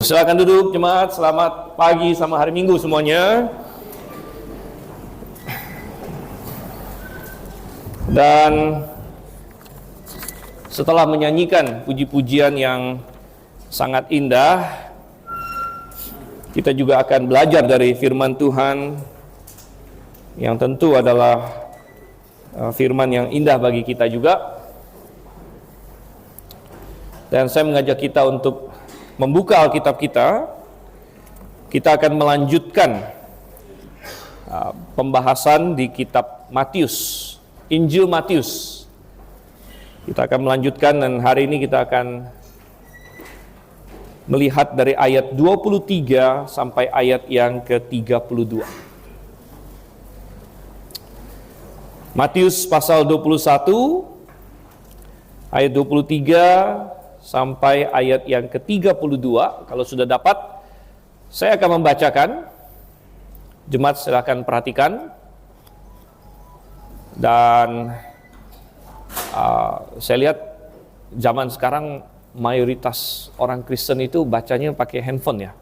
Silakan duduk jemaat, selamat pagi sama hari Minggu semuanya. Dan setelah menyanyikan puji-pujian yang sangat indah, kita juga akan belajar dari firman Tuhan yang tentu adalah firman yang indah bagi kita juga. Dan saya mengajak kita untuk membuka Alkitab kita. Kita akan melanjutkan pembahasan di kitab Matius, Injil Matius. Kita akan melanjutkan, dan hari ini kita akan melihat dari ayat 23 sampai ayat yang ke-32. Matius pasal 21 ayat 23 sampai ayat yang ke-32. Kalau sudah dapat, saya akan membacakan. Jemaat silakan perhatikan. Dan saya lihat zaman sekarang mayoritas orang Kristen itu bacanya pakai handphone ya.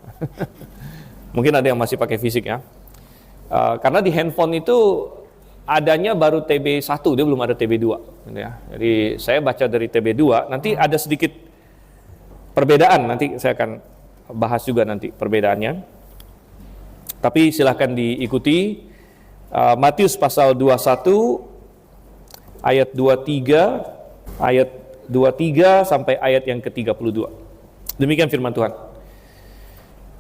Mungkin ada yang masih pakai fisik ya. Karena di handphone itu adanya baru TB1, dia belum ada TB2 gitu ya. Jadi saya baca dari TB2, nanti ada sedikit perbedaan, nanti saya akan bahas juga nanti perbedaannya. Tapi silahkan diikuti. Matius pasal 21 ayat 23 sampai ayat yang ke-32. Demikian firman Tuhan.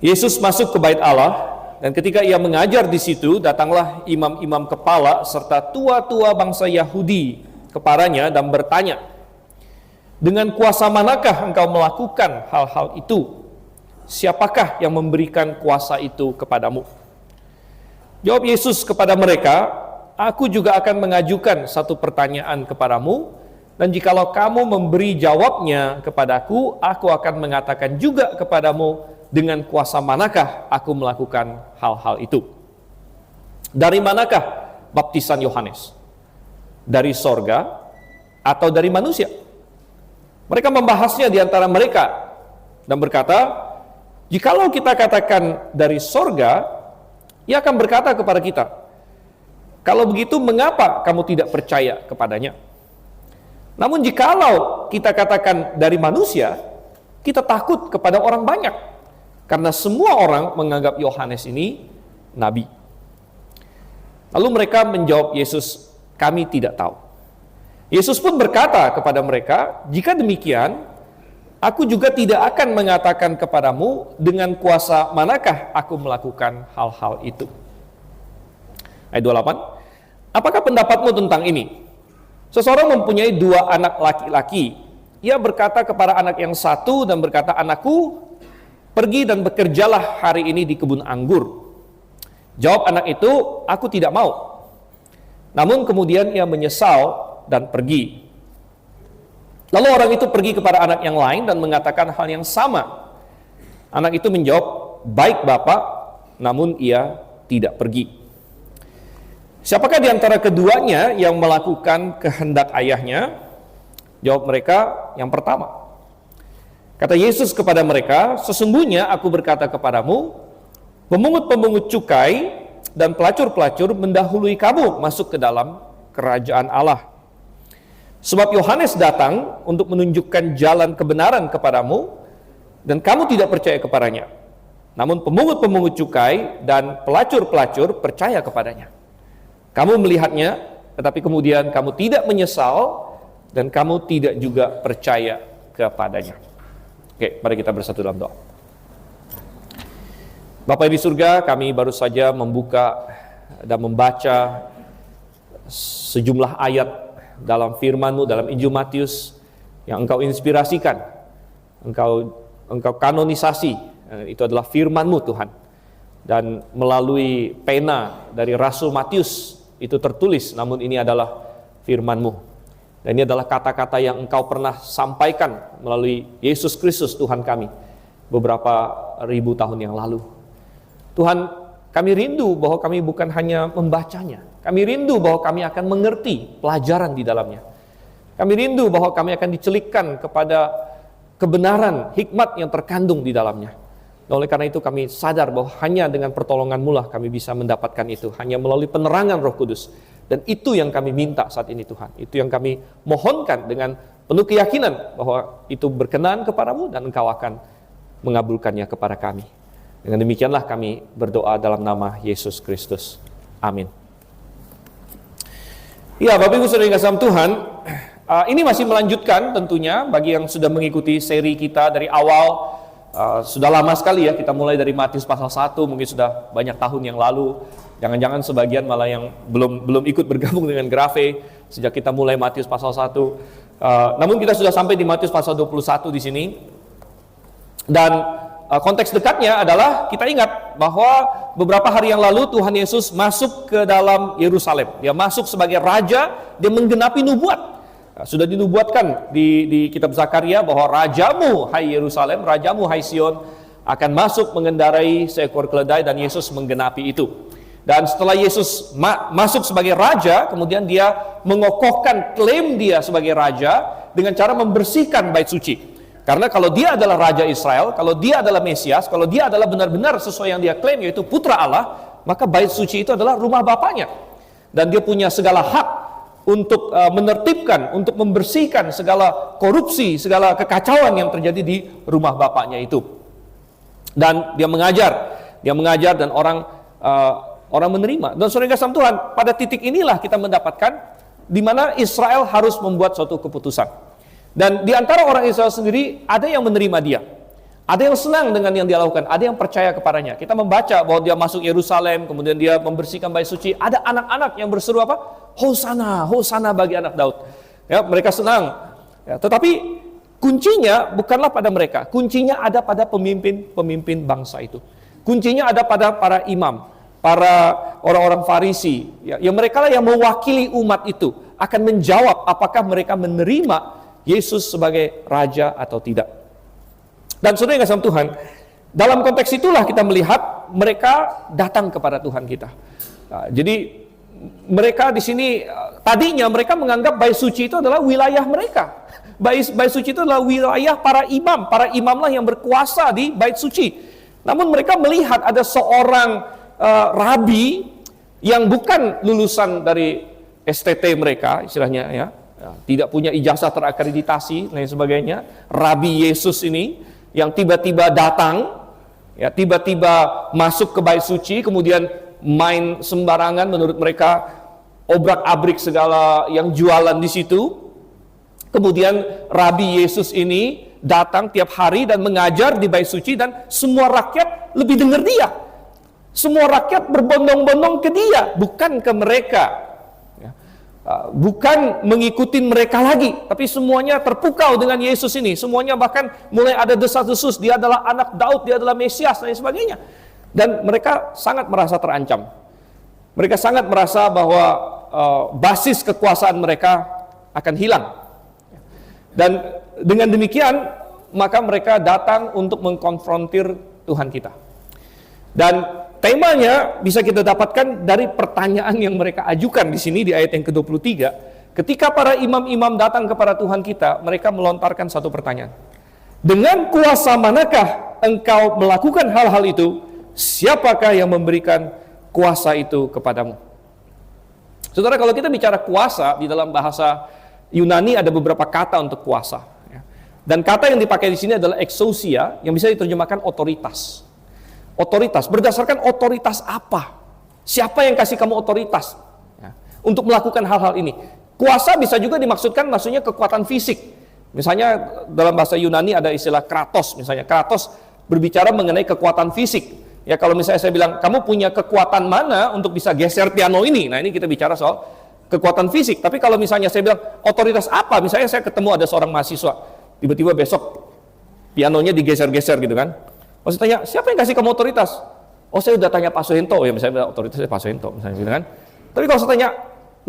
Yesus masuk ke bait Allah, dan ketika ia mengajar di situ, datanglah imam-imam kepala serta tua-tua bangsa Yahudi kepadanya dan bertanya, "Dengan kuasa manakah engkau melakukan hal-hal itu? Siapakah yang memberikan kuasa itu kepadamu?" Jawab Yesus kepada mereka, "Aku juga akan mengajukan satu pertanyaan kepadamu, dan jikalau kamu memberi jawabnya kepadaku, aku akan mengatakan juga kepadamu dengan kuasa manakah aku melakukan hal-hal itu. Dari manakah baptisan Yohanes? Dari sorga atau dari manusia?" Mereka membahasnya di antara mereka dan berkata, "Jikalau kita katakan dari sorga, ia akan berkata kepada kita, 'Kalau begitu, mengapa kamu tidak percaya kepadanya?' Namun jikalau kita katakan dari manusia, kita takut kepada orang banyak, karena semua orang menganggap Yohanes ini nabi." Lalu mereka menjawab Yesus, "Kami tidak tahu." Yesus pun berkata kepada mereka, "Jika demikian, aku juga tidak akan mengatakan kepadamu dengan kuasa manakah aku melakukan hal-hal itu." Ayat 28, "Apakah pendapatmu tentang ini? Seseorang mempunyai 2 anak laki-laki. Ia berkata kepada anak yang satu dan berkata, 'Anakku, pergi dan bekerjalah hari ini di kebun anggur.' Jawab anak itu, 'Aku tidak mau.' Namun kemudian ia menyesal dan pergi. Lalu orang itu pergi kepada anak yang lain dan mengatakan hal yang sama. Anak itu menjawab, 'Baik Bapak,' namun ia tidak pergi. Siapakah di antara keduanya yang melakukan kehendak ayahnya? Jawab mereka, 'Yang pertama.' Kata Yesus kepada mereka, 'Sesungguhnya aku berkata kepadamu, pemungut-pemungut cukai dan pelacur-pelacur mendahului kamu masuk ke dalam kerajaan Allah. Sebab Yohanes datang untuk menunjukkan jalan kebenaran kepadamu, dan kamu tidak percaya kepadanya. Namun pemungut-pemungut cukai dan pelacur-pelacur percaya kepadanya. Kamu melihatnya, tetapi kemudian kamu tidak menyesal, dan kamu tidak juga percaya kepadanya." Oke, mari kita bersatu dalam doa. Bapa di surga, kami baru saja membuka dan membaca sejumlah ayat dalam firman-Mu, dalam Injil Matius yang Engkau inspirasikan, Engkau kanonisasi. Itu adalah firman-Mu Tuhan. Dan melalui pena dari Rasul Matius itu tertulis, namun ini adalah firman-Mu. Dan ini adalah kata-kata yang Engkau pernah sampaikan melalui Yesus Kristus Tuhan kami beberapa ribu tahun yang lalu. Tuhan, kami rindu bahwa kami bukan hanya membacanya, kami rindu bahwa kami akan mengerti pelajaran di dalamnya. Kami rindu bahwa kami akan dicelikkan kepada kebenaran, hikmat yang terkandung di dalamnya. Dan oleh karena itu kami sadar bahwa hanya dengan pertolongan-Mu lah kami bisa mendapatkan itu. Hanya melalui penerangan Roh Kudus. Dan itu yang kami minta saat ini Tuhan. Itu yang kami mohonkan dengan penuh keyakinan bahwa itu berkenan kepadamu dan Engkau akan mengabulkannya kepada kami. Dengan demikianlah kami berdoa dalam nama Yesus Kristus. Amin. Ya, Bapak Ibu Saudara yang kasih Tuhan, ini masih melanjutkan tentunya bagi yang sudah mengikuti seri kita dari awal. Sudah lama sekali ya, kita mulai dari Matius pasal 1, mungkin sudah banyak tahun yang lalu. Jangan-jangan sebagian malah yang belum ikut bergabung dengan Grafe sejak kita mulai Matius pasal 1. Namun kita sudah sampai di Matius pasal 21 di sini. Dan konteks dekatnya adalah kita ingat bahwa beberapa hari yang lalu Tuhan Yesus masuk ke dalam Yerusalem. Dia masuk sebagai raja, dia menggenapi nubuat. Sudah dinubuatkan di kitab Zakaria bahwa rajamu hai Yerusalem, rajamu hai Sion akan masuk mengendarai seekor keledai, dan Yesus menggenapi itu. Dan setelah Yesus masuk sebagai raja, kemudian dia mengokohkan klaim dia sebagai raja dengan cara membersihkan bait suci. Karena kalau dia adalah raja Israel, kalau dia adalah Mesias, kalau dia adalah benar-benar sesuai yang dia klaim yaitu putra Allah, maka bait suci itu adalah rumah Bapaknya. Dan dia punya segala hak untuk menertibkan, untuk membersihkan segala korupsi, segala kekacauan yang terjadi di rumah Bapaknya itu. Dan dia mengajar dan orang menerima. Dan saudara kasih Tuhan, pada titik inilah kita mendapatkan di mana Israel harus membuat suatu keputusan. Dan di antara orang Israel sendiri ada yang menerima dia. Ada yang senang dengan yang dia lakukan, ada yang percaya kepadanya. Kita membaca bahwa dia masuk Yerusalem, kemudian dia membersihkan bait suci. Ada anak-anak yang berseru apa? Hosana, Hosana bagi anak Daud. Ya, mereka senang. Ya, tetapi kuncinya bukanlah pada mereka. Kuncinya ada pada pemimpin bangsa itu. Kuncinya ada pada para imam, para orang-orang Farisi. Ya, yang mereka lah yang mewakili umat itu akan menjawab apakah mereka menerima Yesus sebagai raja atau tidak. Dan saudara yang kasih Tuhan, dalam konteks itulah kita melihat mereka datang kepada Tuhan kita. Nah, jadi mereka di sini tadinya mereka menganggap bait suci itu adalah wilayah mereka. Bait suci itu adalah wilayah para imam. Para imamlah yang berkuasa di bait suci. Namun mereka melihat ada seorang rabi yang bukan lulusan dari STT mereka, istilahnya ya, tidak punya ijazah terakreditasi dan lain sebagainya. Rabi Yesus ini yang tiba-tiba datang, ya, tiba-tiba masuk ke bait suci, kemudian main sembarangan menurut mereka, obrak-abrik segala yang jualan di situ. Kemudian Rabi Yesus ini datang tiap hari dan mengajar di bait suci, dan semua rakyat lebih dengar dia. Semua rakyat berbondong-bondong ke dia, bukan ke mereka. Bukan mengikuti mereka lagi, tapi semuanya terpukau dengan Yesus ini. Semuanya bahkan mulai ada desas-desus, dia adalah anak Daud, dia adalah Mesias dan sebagainya. Dan mereka sangat merasa terancam. Mereka sangat merasa bahwa basis kekuasaan mereka akan hilang. Dan dengan demikian maka mereka datang untuk mengkonfrontir Tuhan kita. Dan temanya bisa kita dapatkan dari pertanyaan yang mereka ajukan di sini di ayat yang ke-23. Ketika para imam-imam datang kepada Tuhan kita, mereka melontarkan satu pertanyaan. Dengan kuasa manakah engkau melakukan hal-hal itu? Siapakah yang memberikan kuasa itu kepadamu? Saudara, kalau kita bicara kuasa, di dalam bahasa Yunani ada beberapa kata untuk kuasa. Dan kata yang dipakai di sini adalah exousia, yang bisa diterjemahkan otoritas. Otoritas, berdasarkan otoritas apa? Siapa yang kasih kamu otoritas untuk melakukan hal-hal ini? Kuasa bisa juga dimaksudkan maksudnya kekuatan fisik. Misalnya dalam bahasa Yunani ada istilah kratos, misalnya kratos berbicara mengenai kekuatan fisik. Ya, kalau misalnya saya bilang kamu punya kekuatan mana untuk bisa geser piano ini, nah ini kita bicara soal kekuatan fisik. Tapi kalau misalnya saya bilang otoritas apa, misalnya saya ketemu ada seorang mahasiswa, tiba-tiba besok pianonya digeser-geser gitu kan. Saya tanya, siapa yang kasih kamu otoritas? Oh, saya udah tanya Pak Soeharto. Ya, misalnya otoritasnya Pak Soeharto, misalnya gitu kan. Tapi kalau saya tanya,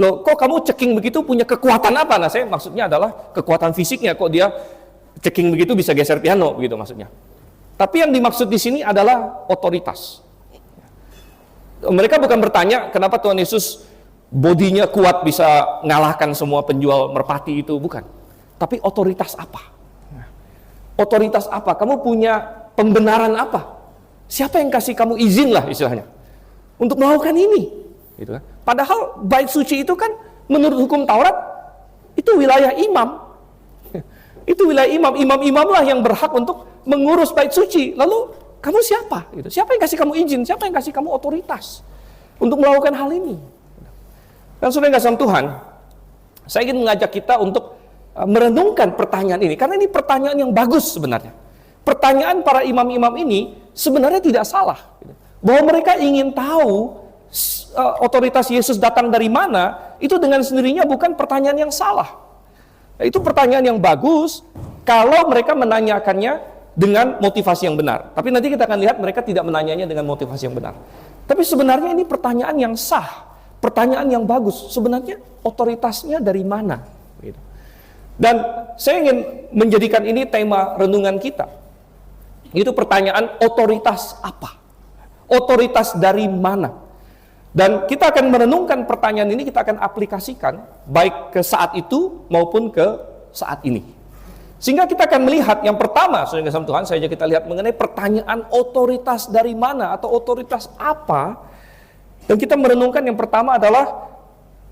loh, kok kamu ceking begitu punya kekuatan apa? Nah, saya maksudnya adalah kekuatan fisiknya. Kok dia ceking begitu bisa geser piano, begitu maksudnya. Tapi yang dimaksud di sini adalah otoritas. Mereka bukan bertanya, kenapa Tuhan Yesus bodinya kuat bisa ngalahkan semua penjual merpati itu, bukan. Tapi otoritas apa? Otoritas apa? Kamu punya pembenaran apa? Siapa yang kasih kamu izin lah istilahnya untuk melakukan ini? Gitu kan. Padahal bait suci itu kan menurut hukum Taurat itu wilayah imam. Itu wilayah imam. Imam-imam lah yang berhak untuk mengurus bait suci. Lalu kamu siapa? Gitu. Siapa yang kasih kamu izin? Siapa yang kasih kamu otoritas untuk melakukan hal ini? Dan saudara yang kasih Tuhan, saya ingin mengajak kita untuk merenungkan pertanyaan ini, karena ini pertanyaan yang bagus sebenarnya. Pertanyaan para imam-imam ini sebenarnya tidak salah. Bahwa mereka ingin tahu otoritas Yesus datang dari mana, itu dengan sendirinya bukan pertanyaan yang salah. Itu pertanyaan yang bagus kalau mereka menanyakannya dengan motivasi yang benar. Tapi nanti kita akan lihat mereka tidak menanyanya dengan motivasi yang benar. Tapi sebenarnya ini pertanyaan yang sah, pertanyaan yang bagus. Sebenarnya otoritasnya dari mana? Gitu. Dan saya ingin menjadikan ini tema renungan kita. Itu pertanyaan otoritas apa? Otoritas dari mana? Dan kita akan merenungkan pertanyaan ini, kita akan aplikasikan baik ke saat itu maupun ke saat ini. Sehingga kita akan melihat yang pertama, saudara sama Tuhan, saya ajak kita lihat mengenai pertanyaan otoritas dari mana atau otoritas apa. Dan kita merenungkan yang pertama adalah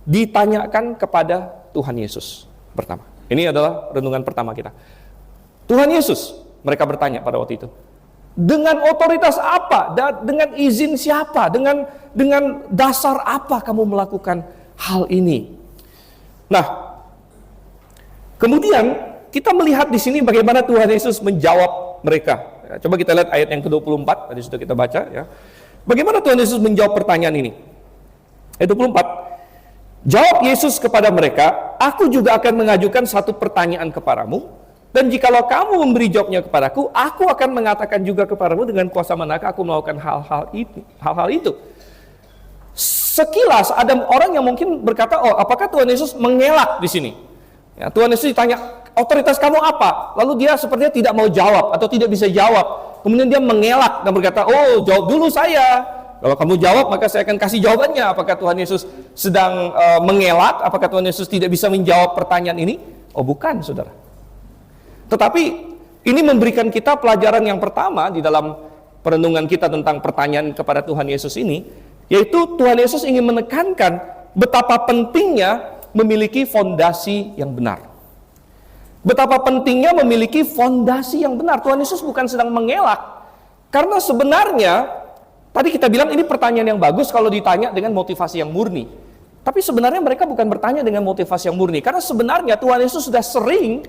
ditanyakan kepada Tuhan Yesus pertama. Ini adalah renungan pertama kita. Tuhan Yesus, mereka bertanya pada waktu itu, dengan otoritas apa? Dengan izin siapa? Dengan dasar apa kamu melakukan hal ini? Nah, kemudian kita melihat di sini bagaimana Tuhan Yesus menjawab mereka. Ya, coba kita lihat ayat yang ke-24, tadi sudah kita baca ya. Bagaimana Tuhan Yesus menjawab pertanyaan ini? Ayat 24. Jawab Yesus kepada mereka, aku juga akan mengajukan satu pertanyaan kepadamu. Dan jikalau kamu memberi jawabnya kepadaku, aku akan mengatakan juga kepadamu dengan kuasa manakah aku melakukan hal-hal itu. Sekilas ada orang yang mungkin berkata, oh apakah Tuhan Yesus mengelak di sini? Ya, Tuhan Yesus ditanya, otoritas kamu apa? Lalu dia sepertinya tidak mau jawab atau tidak bisa jawab. Kemudian dia mengelak dan berkata, oh jawab dulu saya. Kalau kamu jawab maka saya akan kasih jawabannya. Apakah Tuhan Yesus sedang mengelak? Apakah Tuhan Yesus tidak bisa menjawab pertanyaan ini? Oh bukan, saudara. Tetapi ini memberikan kita pelajaran yang pertama di dalam perenungan kita tentang pertanyaan kepada Tuhan Yesus ini, yaitu Tuhan Yesus ingin menekankan betapa pentingnya memiliki fondasi yang benar. Betapa pentingnya memiliki fondasi yang benar. Tuhan Yesus bukan sedang mengelak, karena sebenarnya tadi kita bilang ini pertanyaan yang bagus kalau ditanya dengan motivasi yang murni. Tapi sebenarnya mereka bukan bertanya dengan motivasi yang murni, karena sebenarnya Tuhan Yesus sudah sering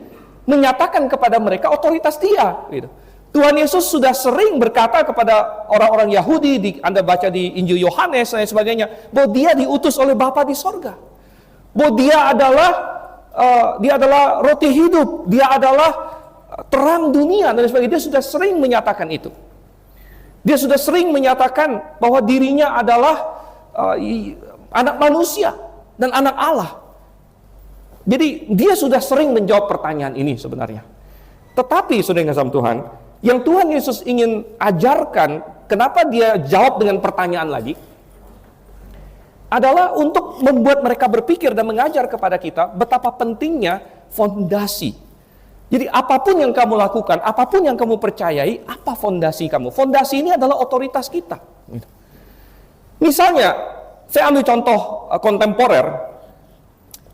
menyatakan kepada mereka otoritas dia. Gitu. Tuhan Yesus sudah sering berkata kepada orang-orang Yahudi, Anda baca di Injil Yohanes dan sebagainya, bahwa dia diutus oleh Bapa di sorga. Bahwa dia adalah roti hidup, dia adalah terang dunia dan sebagainya. Dia sudah sering menyatakan itu. Dia sudah sering menyatakan bahwa dirinya adalah anak manusia dan anak Allah. Jadi dia sudah sering menjawab pertanyaan ini sebenarnya. Tetapi saudara yang kasih Tuhan, yang Tuhan Yesus ingin ajarkan, kenapa dia jawab dengan pertanyaan lagi, adalah untuk membuat mereka berpikir dan mengajar kepada kita betapa pentingnya fondasi. Jadi apapun yang kamu lakukan, apapun yang kamu percayai, apa fondasi kamu? Fondasi ini adalah otoritas kita. Misalnya, saya ambil contoh kontemporer.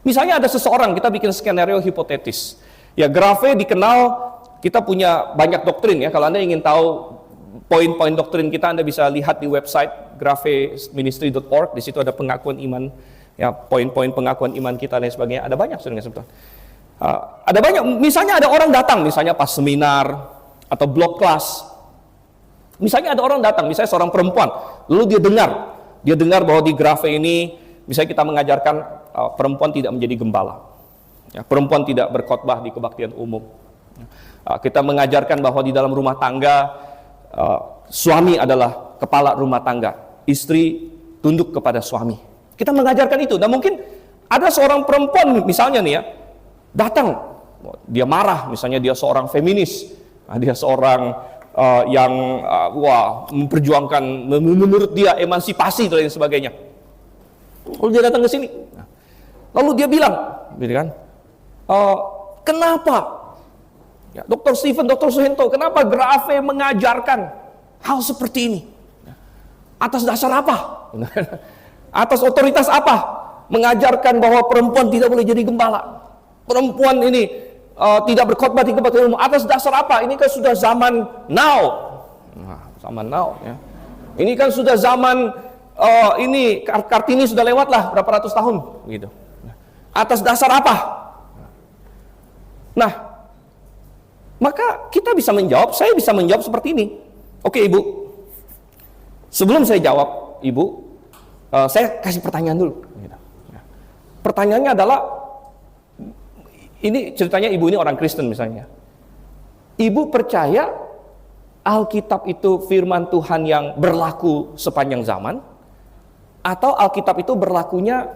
Misalnya ada seseorang, kita bikin skenario hipotetis. Ya, Grave dikenal, kita punya banyak doktrin ya. Kalau Anda ingin tahu poin-poin doktrin kita, Anda bisa lihat di website graveministry.org. Di situ ada pengakuan iman, ya, poin-poin pengakuan iman kita dan sebagainya. Ada banyak sebenarnya. Ada banyak. Misalnya ada orang datang, misalnya pas seminar atau blog kelas. Misalnya ada orang datang, misalnya seorang perempuan, lalu dia dengar bahwa di Grave ini, misalnya kita mengajarkan perempuan tidak menjadi gembala, ya, perempuan tidak berkhotbah di kebaktian umum. Kita mengajarkan bahwa di dalam rumah tangga suami adalah kepala rumah tangga, istri tunduk kepada suami. Kita mengajarkan itu. Dan mungkin ada seorang perempuan misalnya nih ya, datang, dia marah, misalnya dia seorang feminis, dia seorang yang memperjuangkan menurut dia emansipasi dan sebagainya. Lalu dia datang ke sini. Lalu dia bilang, gitu kan, kenapa, ya, Dr. Stephen, Dr. Suhento, kenapa Grave mengajarkan hal seperti ini? Atas dasar apa? Atas otoritas apa? Mengajarkan bahwa perempuan tidak boleh jadi gembala. Perempuan ini tidak berkhotbah di tempat umum. Atas dasar apa? Ini kan sudah zaman now. Nah, zaman now ya. Ini kan sudah zaman ini Kartini sudah lewat lah berapa ratus tahun gitu. Atas dasar apa? Nah, maka kita bisa menjawab, saya bisa menjawab seperti ini. Oke, Ibu. Sebelum saya jawab, Ibu, saya kasih pertanyaan dulu. Pertanyaannya adalah, ini ceritanya ibu ini orang Kristen misalnya. Ibu percaya Alkitab itu firman Tuhan yang berlaku sepanjang zaman, atau Alkitab itu berlakunya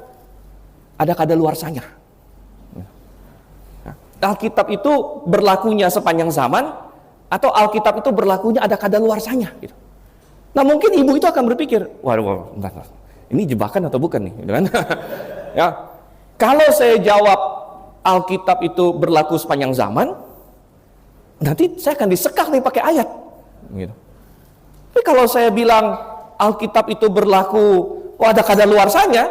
ada kadaluarsanya? Alkitab itu berlakunya sepanjang zaman, atau Alkitab itu berlakunya ada kadaluarsanya? Gitu. Nah mungkin ibu itu akan berpikir, waduh, bentar, ini jebakan atau bukan nih? Gitu kan? Ya, kalau saya jawab Alkitab itu berlaku sepanjang zaman, nanti saya akan disekak nih pakai ayat. Gitu. Tapi kalau saya bilang Alkitab itu berlaku, ada kadaluarsanya,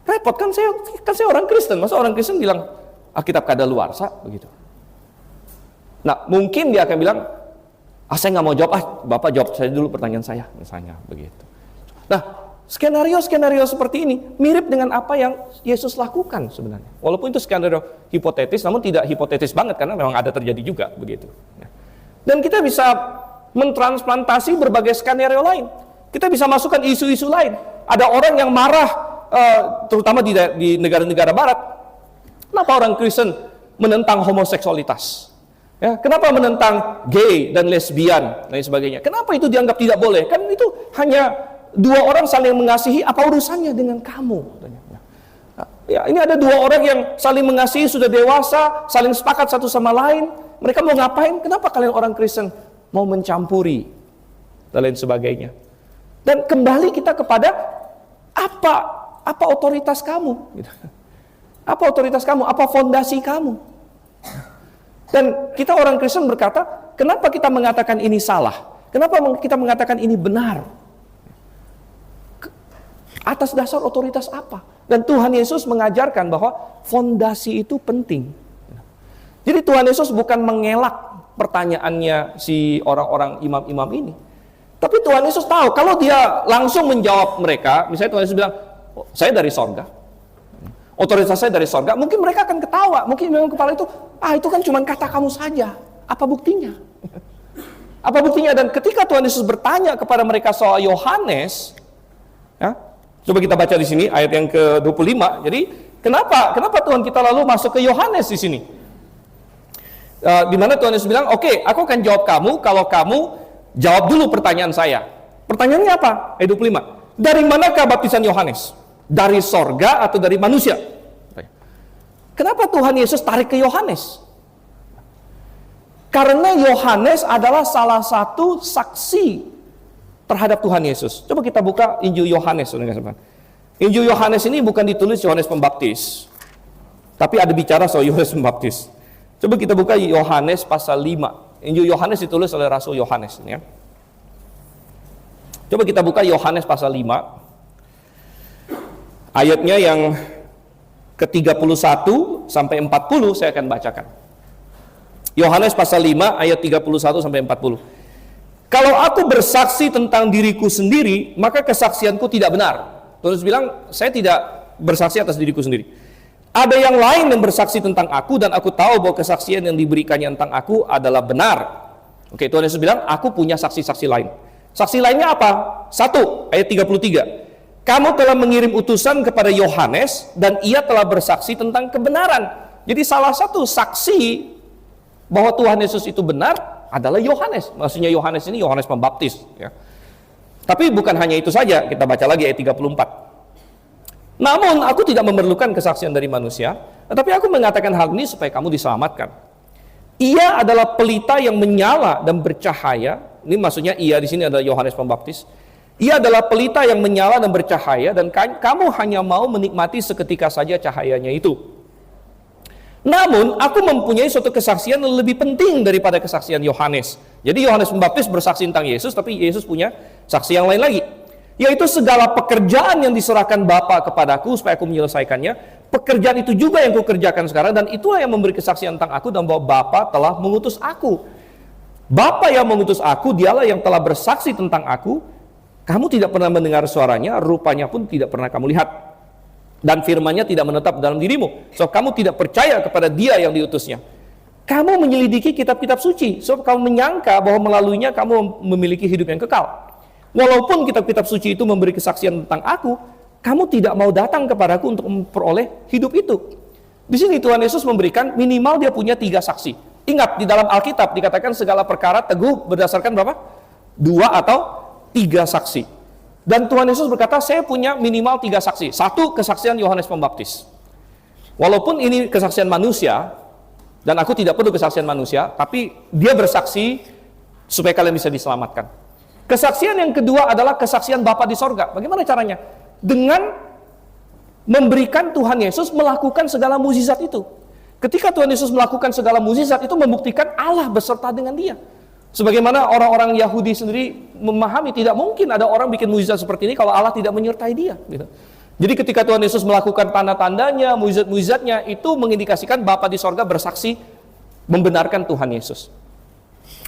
repot kan saya orang Kristen. Masa orang Kristen bilang Alkitab kadaluarsa begitu? Nah mungkin dia akan bilang, saya nggak mau jawab, Bapak jawab saya dulu pertanyaan saya, misalnya begitu. Nah, skenario-skenario seperti ini mirip dengan apa yang Yesus lakukan sebenarnya. Walaupun itu skenario hipotetis, namun tidak hipotetis banget karena memang ada terjadi juga begitu. Dan kita bisa mentransplantasi berbagai skenario lain. Kita bisa masukkan isu-isu lain. Ada orang yang marah, terutama di negara-negara Barat. Kenapa orang Kristen menentang homoseksualitas? Ya, kenapa menentang gay dan lesbian dan sebagainya? Kenapa itu dianggap tidak boleh? Kan itu hanya dua orang saling mengasihi, apa urusannya dengan kamu? Ya, ini ada dua orang yang saling mengasihi, sudah dewasa, saling sepakat satu sama lain. Mereka mau ngapain? Kenapa kalian orang Kristen mau mencampuri dan lain sebagainya? Dan kembali kita kepada apa otoritas kamu? Apa otoritas kamu? Apa fondasi kamu? Dan kita orang Kristen berkata, kenapa kita mengatakan ini salah? Kenapa kita mengatakan ini benar? Atas dasar otoritas apa? Dan Tuhan Yesus mengajarkan bahwa fondasi itu penting. Jadi Tuhan Yesus bukan mengelak pertanyaannya si orang-orang imam-imam ini. Tapi Tuhan Yesus tahu, kalau dia langsung menjawab mereka, misalnya Tuhan Yesus bilang, saya dari sorga, otoritas saya dari sorga, mungkin mereka akan ketawa. Mungkin memang kepala itu kan cuma kata kamu saja. Apa buktinya? Apa buktinya? Dan ketika Tuhan Yesus bertanya kepada mereka soal Yohanes, ya, coba kita baca di sini ayat yang ke-25. Jadi kenapa Tuhan kita lalu masuk ke Yohanes di sini? Di mana Tuhan Yesus bilang, oke, aku akan jawab kamu kalau kamu jawab dulu pertanyaan saya. Pertanyaannya apa? Ayat 25. Dari manakah baptisan Yohanes? Dari sorga atau dari manusia? Kenapa Tuhan Yesus tarik ke Yohanes? Karena Yohanes adalah salah satu saksi terhadap Tuhan Yesus. Coba kita buka Injil Yohanes. Injil Yohanes ini bukan ditulis Yohanes Pembaptis, tapi ada bicara soal Yohanes Pembaptis. Coba kita buka Yohanes pasal 5. Injil Yohanes ditulis oleh Rasul Yohanes. Ya. Coba kita buka Yohanes pasal 5. Ayatnya yang ke-31 sampai 40 saya akan bacakan. Yohanes pasal 5 ayat 31 sampai 40. Kalau aku bersaksi tentang diriku sendiri, maka kesaksianku tidak benar. Terus bilang, saya tidak bersaksi atas diriku sendiri. Ada yang lain yang bersaksi tentang aku, dan aku tahu bahwa kesaksian yang diberikannya tentang aku adalah benar. Oke, Tuhan Yesus bilang, aku punya saksi-saksi lain. Saksi lainnya apa? 1 ayat 33. Kamu telah mengirim utusan kepada Yohanes, dan ia telah bersaksi tentang kebenaran. Jadi salah satu saksi bahwa Tuhan Yesus itu benar adalah Yohanes. Maksudnya Yohanes ini Yohanes Pembaptis. Ya. Tapi bukan hanya itu saja, kita baca lagi ayat 34. Namun aku tidak memerlukan kesaksian dari manusia, tetapi aku mengatakan hal ini supaya kamu diselamatkan. Ia adalah pelita yang menyala dan bercahaya. Ini maksudnya ia di sini adalah Yohanes Pembaptis. Ia adalah pelita yang menyala dan bercahaya, dan kamu hanya mau menikmati seketika saja cahayanya itu. Namun, aku mempunyai suatu kesaksian yang lebih penting daripada kesaksian Yohanes. Jadi Yohanes Pembaptis bersaksi tentang Yesus, tapi Yesus punya saksi yang lain lagi, yaitu segala pekerjaan yang diserahkan Bapa kepadaku supaya aku menyelesaikannya, pekerjaan itu juga yang kukerjakan sekarang, dan itulah yang memberi kesaksian tentang aku, dan bahwa Bapa telah mengutus aku. Bapa yang mengutus aku, dialah yang telah bersaksi tentang aku. Kamu tidak pernah mendengar suaranya, rupanya pun tidak pernah kamu lihat, dan firman-Nya tidak menetap dalam dirimu, so kamu tidak percaya kepada Dia yang diutusnya. Kamu menyelidiki kitab-kitab suci, sebab kamu menyangka bahwa melaluinya kamu memiliki hidup yang kekal. Walaupun kitab-kitab suci itu memberi kesaksian tentang aku, kamu tidak mau datang kepadaku untuk memperoleh hidup itu. Di sini Tuhan Yesus memberikan minimal dia punya 3 saksi. Ingat, di dalam Alkitab dikatakan segala perkara teguh berdasarkan berapa? 2 atau 3 saksi. Dan Tuhan Yesus berkata, saya punya minimal 3 saksi. 1, kesaksian Yohanes Pembaptis. Walaupun ini kesaksian manusia, dan aku tidak perlu kesaksian manusia, tapi dia bersaksi supaya kalian bisa diselamatkan. Kesaksian yang kedua adalah kesaksian Bapa di sorga. Bagaimana caranya? Dengan memberikan Tuhan Yesus melakukan segala mukjizat itu. Ketika Tuhan Yesus melakukan segala mukjizat itu membuktikan Allah beserta dengan dia. Sebagaimana orang-orang Yahudi sendiri memahami, tidak mungkin ada orang bikin mukjizat seperti ini kalau Allah tidak menyertai dia. Gitu. Jadi ketika Tuhan Yesus melakukan tanda-tandanya, mukjizat-mukjizatnya, itu mengindikasikan Bapa di sorga bersaksi membenarkan Tuhan Yesus.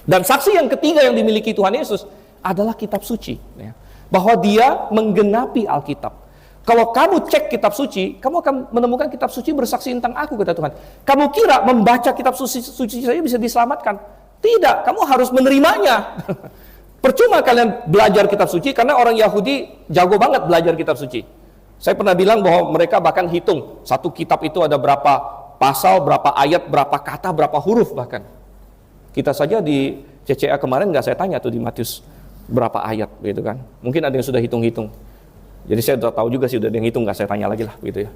Dan saksi yang ketiga yang dimiliki Tuhan Yesus adalah kitab suci, ya, bahwa dia menggenapi Alkitab. Kalau kamu cek kitab suci, kamu akan menemukan kitab suci bersaksi tentang aku, kata Tuhan. Kamu kira membaca kitab suci saja bisa diselamatkan? Tidak, kamu harus menerimanya. Percuma kalian belajar kitab suci, karena orang Yahudi jago banget belajar kitab suci. Saya pernah bilang bahwa mereka bahkan hitung satu kitab itu ada berapa pasal, berapa ayat, berapa kata, berapa huruf bahkan. Kita saja di CCA kemarin nggak saya tanya tuh di Matius berapa ayat, gitu kan. Mungkin ada yang sudah hitung-hitung. Jadi saya sudah tahu juga sih, udah ada yang hitung, nggak saya tanya lagi lah, gitu ya.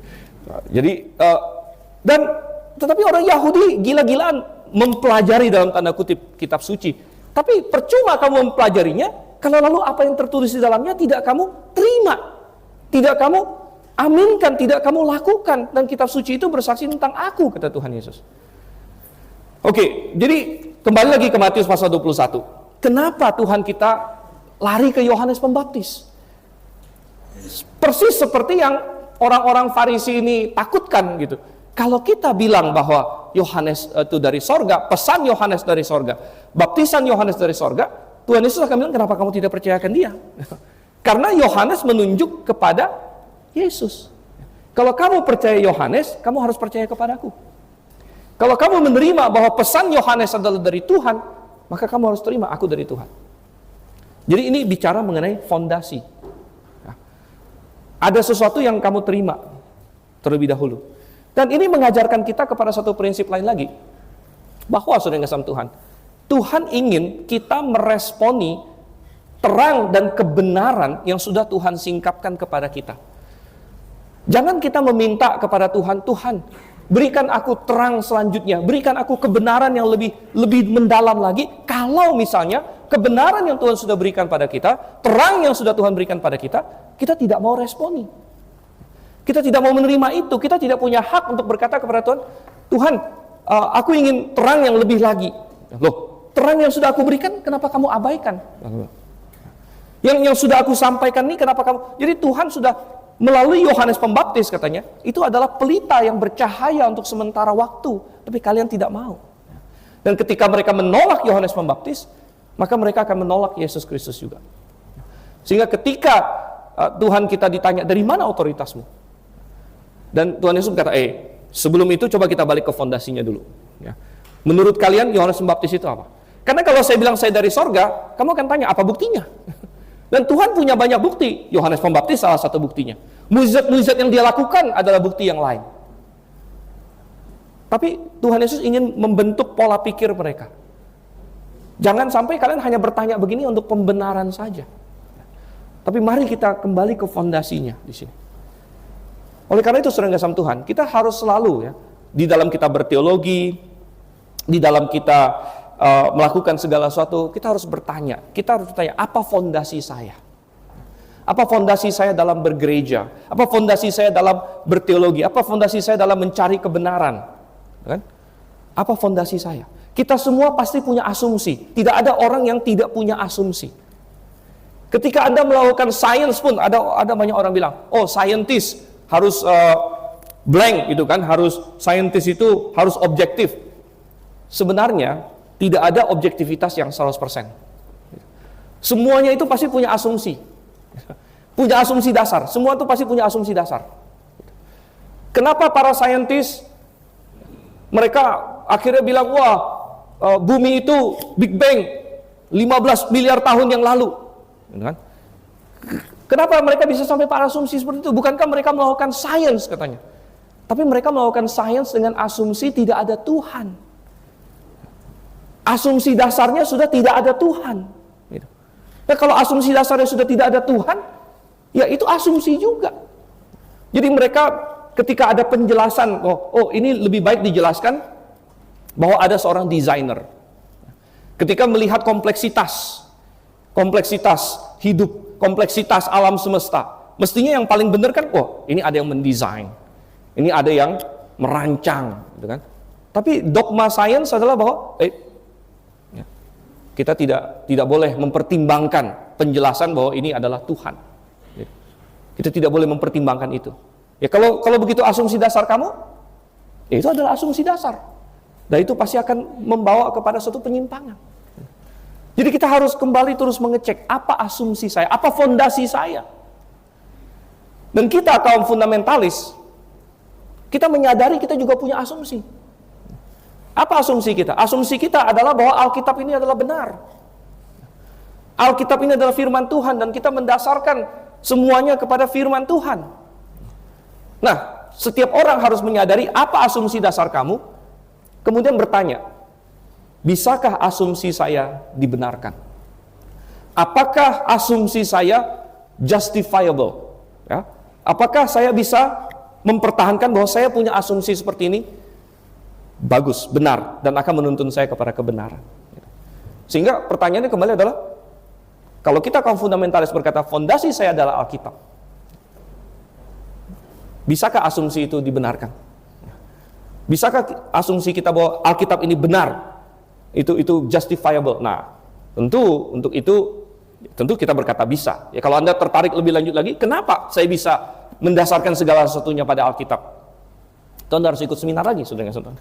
Jadi tetapi orang Yahudi gila-gilaan mempelajari dalam tanda kutip kitab suci. Tapi percuma kamu mempelajarinya kalau lalu apa yang tertulis di dalamnya tidak kamu terima. Tidak kamu aminkan, tidak kamu lakukan. Dan kitab suci itu bersaksi tentang aku, kata Tuhan Yesus. Oke, jadi kembali lagi ke Matius pasal 21. Kenapa Tuhan kita lari ke Yohanes Pembaptis? Persis seperti yang orang-orang Farisi ini takutkan gitu. Kalau kita bilang bahwa Yohanes itu dari sorga, pesan Yohanes dari sorga, baptisan Yohanes dari sorga, Tuhan Yesus akan bilang, kenapa kamu tidak percayakan dia? Karena Yohanes menunjuk kepada Yesus. Kalau kamu percaya Yohanes, kamu harus percaya kepadaku. Kalau kamu menerima bahwa pesan Yohanes adalah dari Tuhan, maka kamu harus terima aku dari Tuhan. Jadi ini bicara mengenai fondasi. Ada sesuatu yang kamu terima terlebih dahulu. Dan ini mengajarkan kita kepada satu prinsip lain lagi. Bahwa saudara yang kasih Tuhan, Tuhan ingin kita meresponi terang dan kebenaran yang sudah Tuhan singkapkan kepada kita. Jangan kita meminta kepada Tuhan, Tuhan, berikan aku terang selanjutnya, berikan aku kebenaran yang lebih mendalam lagi. Kalau misalnya kebenaran yang Tuhan sudah berikan pada kita, terang yang sudah Tuhan berikan pada kita, kita tidak mau responi. Kita tidak mau menerima itu, kita tidak punya hak untuk berkata kepada Tuhan, Tuhan, aku ingin terang yang lebih lagi. Loh, terang yang sudah aku berikan, kenapa kamu abaikan? Yang sudah aku sampaikan ini kenapa kamu? Jadi Tuhan sudah melalui Yohanes Pembaptis katanya, itu adalah pelita yang bercahaya untuk sementara waktu, tapi kalian tidak mau. Dan ketika mereka menolak Yohanes Pembaptis, maka mereka akan menolak Yesus Kristus juga. Sehingga ketika Tuhan kita ditanya, dari mana otoritasmu? Dan Tuhan Yesus berkata, sebelum itu coba kita balik ke fondasinya dulu. Ya. Menurut kalian Yohanes Pembaptis itu apa? Karena kalau saya bilang saya dari sorga, kamu akan tanya, apa buktinya? Dan Tuhan punya banyak bukti. Yohanes Pembaptis salah satu buktinya. Mukjizat-mukjizat yang dia lakukan adalah bukti yang lain. Tapi Tuhan Yesus ingin membentuk pola pikir mereka. Jangan sampai kalian hanya bertanya begini untuk pembenaran saja. Tapi mari kita kembali ke fondasinya di sini. Oleh karena itu, saudara kasih Tuhan, kita harus selalu ya, di dalam kita berteologi, di dalam kita melakukan segala sesuatu, kita harus bertanya. Kita harus bertanya, apa fondasi saya? Apa fondasi saya dalam bergereja? Apa fondasi saya dalam berteologi? Apa fondasi saya dalam mencari kebenaran? Kan? Apa fondasi saya? Kita semua pasti punya asumsi. Tidak ada orang yang tidak punya asumsi. Ketika Anda melakukan sains pun, ada banyak orang bilang, oh scientist harus blank gitu kan, scientist itu harus objektif. Sebenarnya tidak ada objektivitas yang 100%. Semuanya itu pasti punya asumsi. Punya asumsi dasar. Semua itu pasti punya asumsi dasar. Kenapa para saintis mereka akhirnya bilang, wah, bumi itu Big Bang 15 miliar tahun yang lalu. Kenapa mereka bisa sampai pada asumsi seperti itu? Bukankah mereka melakukan sains katanya? Tapi mereka melakukan sains dengan asumsi tidak ada Tuhan. Asumsi dasarnya sudah tidak ada Tuhan. Nah, kalau asumsi dasarnya sudah tidak ada Tuhan, ya itu asumsi juga. Jadi mereka ketika ada penjelasan, oh ini lebih baik dijelaskan bahwa ada seorang desainer. Ketika melihat kompleksitas hidup, kompleksitas alam semesta, mestinya yang paling benar kan, ini ada yang mendesain, ini ada yang merancang, gitu kan? Tapi dogma sains adalah bahwa kita tidak boleh mempertimbangkan penjelasan bahwa ini adalah Tuhan. Kita tidak boleh mempertimbangkan itu. Ya kalau begitu asumsi dasar kamu, ya itu adalah asumsi dasar. Dan itu pasti akan membawa kepada suatu penyimpangan. Jadi kita harus kembali terus mengecek apa asumsi saya, apa fondasi saya. Dan kita kaum fundamentalis, kita menyadari kita juga punya asumsi. Apa asumsi kita? Asumsi kita adalah bahwa Alkitab ini adalah benar. Alkitab ini adalah firman Tuhan dan kita mendasarkan semuanya kepada firman Tuhan. Nah, setiap orang harus menyadari apa asumsi dasar kamu, kemudian bertanya, bisakah asumsi saya dibenarkan? Apakah asumsi saya justifiable? Ya? Apakah saya bisa mempertahankan bahwa saya punya asumsi seperti ini? Bagus, benar, dan akan menuntun saya kepada kebenaran. Sehingga pertanyaannya kembali adalah, kalau kita kaum fundamentalis berkata fondasi saya adalah Alkitab, bisakah asumsi itu dibenarkan? Bisakah asumsi kita bahwa Alkitab ini benar, itu justifiable? Nah, tentu kita berkata bisa. Ya, kalau Anda tertarik lebih lanjut lagi, kenapa saya bisa mendasarkan segala sesuatunya pada Alkitab? Anda harus ikut seminar lagi, saudara-saudara.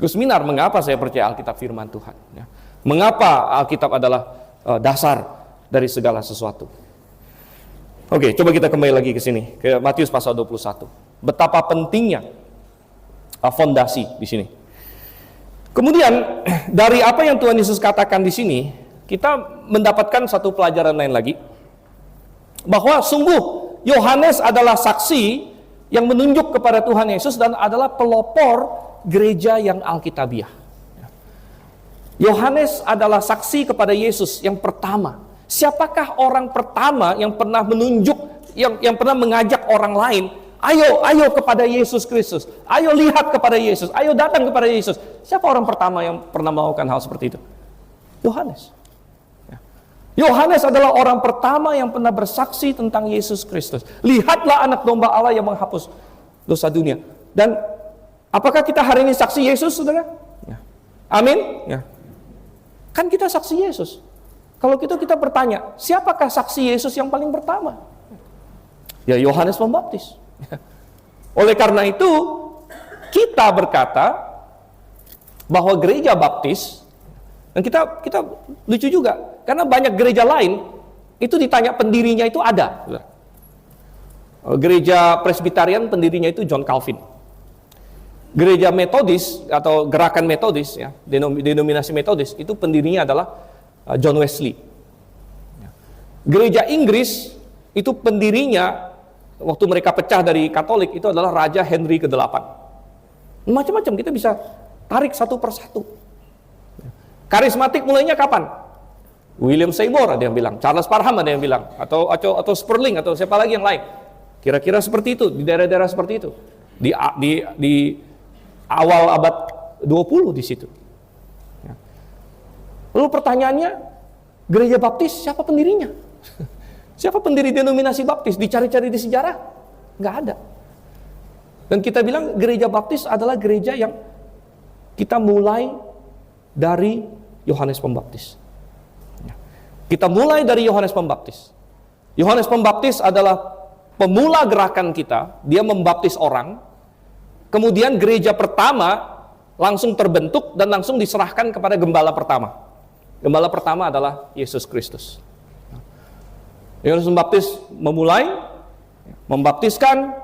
Ikut seminar, mengapa saya percaya Alkitab firman Tuhan? Ya. Mengapa Alkitab adalah dasar dari segala sesuatu? Oke, coba kita kembali lagi ke sini, ke Matius pasal 21. Betapa pentingnya fondasi di sini. Kemudian, dari apa yang Tuhan Yesus katakan di sini, kita mendapatkan satu pelajaran lain lagi, bahwa sungguh Yohanes adalah saksi yang menunjuk kepada Tuhan Yesus dan adalah pelopor gereja yang Alkitabiah. Yohanes adalah saksi kepada Yesus yang pertama. Siapakah orang pertama yang pernah menunjuk, yang pernah mengajak orang lain, ayo kepada Yesus Kristus, ayo lihat kepada Yesus, ayo datang kepada Yesus. Siapa orang pertama yang pernah melakukan hal seperti itu? Yohanes. Yohanes adalah orang pertama yang pernah bersaksi tentang Yesus Kristus. Lihatlah anak domba Allah yang menghapus dosa dunia. Dan apakah kita hari ini saksi Yesus, saudara? Ya. Amin? Ya. Kan kita saksi Yesus. Kalau kita bertanya, siapakah saksi Yesus yang paling pertama? Ya, Yohanes Pembaptis. Oleh karena itu, kita berkata bahwa gereja baptis, dan kita lucu juga, karena banyak gereja lain, itu ditanya pendirinya itu ada. Gereja Presbyterian pendirinya itu John Calvin. Gereja Metodis atau gerakan Metodis, ya, denominasi Metodis, itu pendirinya adalah John Wesley. Gereja Inggris, itu pendirinya, waktu mereka pecah dari Katolik, itu adalah Raja Henry ke-8. Macam-macam, kita bisa tarik satu persatu. Karismatik mulainya kapan? William Seymour ada yang bilang, Charles Parham ada yang bilang, atau Sperling, atau siapa lagi yang lain. Kira-kira seperti itu, di daerah-daerah seperti itu. Di awal abad 20 di situ. Lalu pertanyaannya, gereja baptis siapa pendirinya? Siapa pendiri denominasi baptis? Dicari-cari di sejarah? Nggak ada. Dan kita bilang gereja baptis adalah gereja yang kita mulai dari Yohanes Pembaptis. Kita mulai dari Yohanes Pembaptis. Yohanes Pembaptis adalah pemula gerakan kita. Dia membaptis orang. Kemudian gereja pertama langsung terbentuk dan langsung diserahkan kepada gembala pertama. Gembala pertama adalah Yesus Kristus. Yohanes Pembaptis memulai membaptiskan,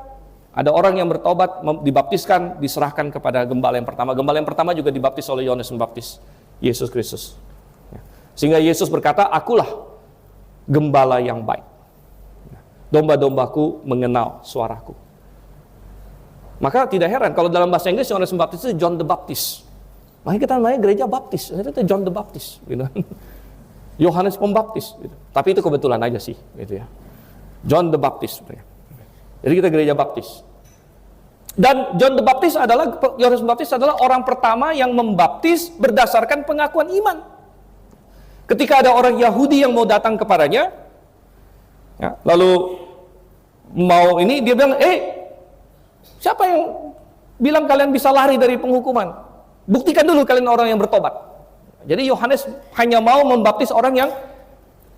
ada orang yang bertobat, dibaptiskan, diserahkan kepada gembala yang pertama. Gembala yang pertama juga dibaptis oleh Yohanes Pembaptis, Yesus Kristus. Sehingga Yesus berkata, akulah gembala yang baik. Domba-dombaku mengenal suaraku. Maka tidak heran kalau dalam bahasa Inggris Yohanes Pembaptis itu John the Baptist. Makanya kita namanya gereja baptis, itu John the Baptist, gitu. Yohanes Pembaptis, gitu. Tapi itu kebetulan aja sih, gitu ya. John the Baptist. Jadi kita gereja baptis. Dan John the Baptist adalah, Yohanes Pembaptis adalah orang pertama yang membaptis berdasarkan pengakuan iman. Ketika ada orang Yahudi yang mau datang kepadanya, ya, lalu mau ini, dia bilang, siapa yang bilang kalian bisa lari dari penghukuman? Buktikan dulu kalian orang yang bertobat. Jadi Yohanes hanya mau membaptis orang yang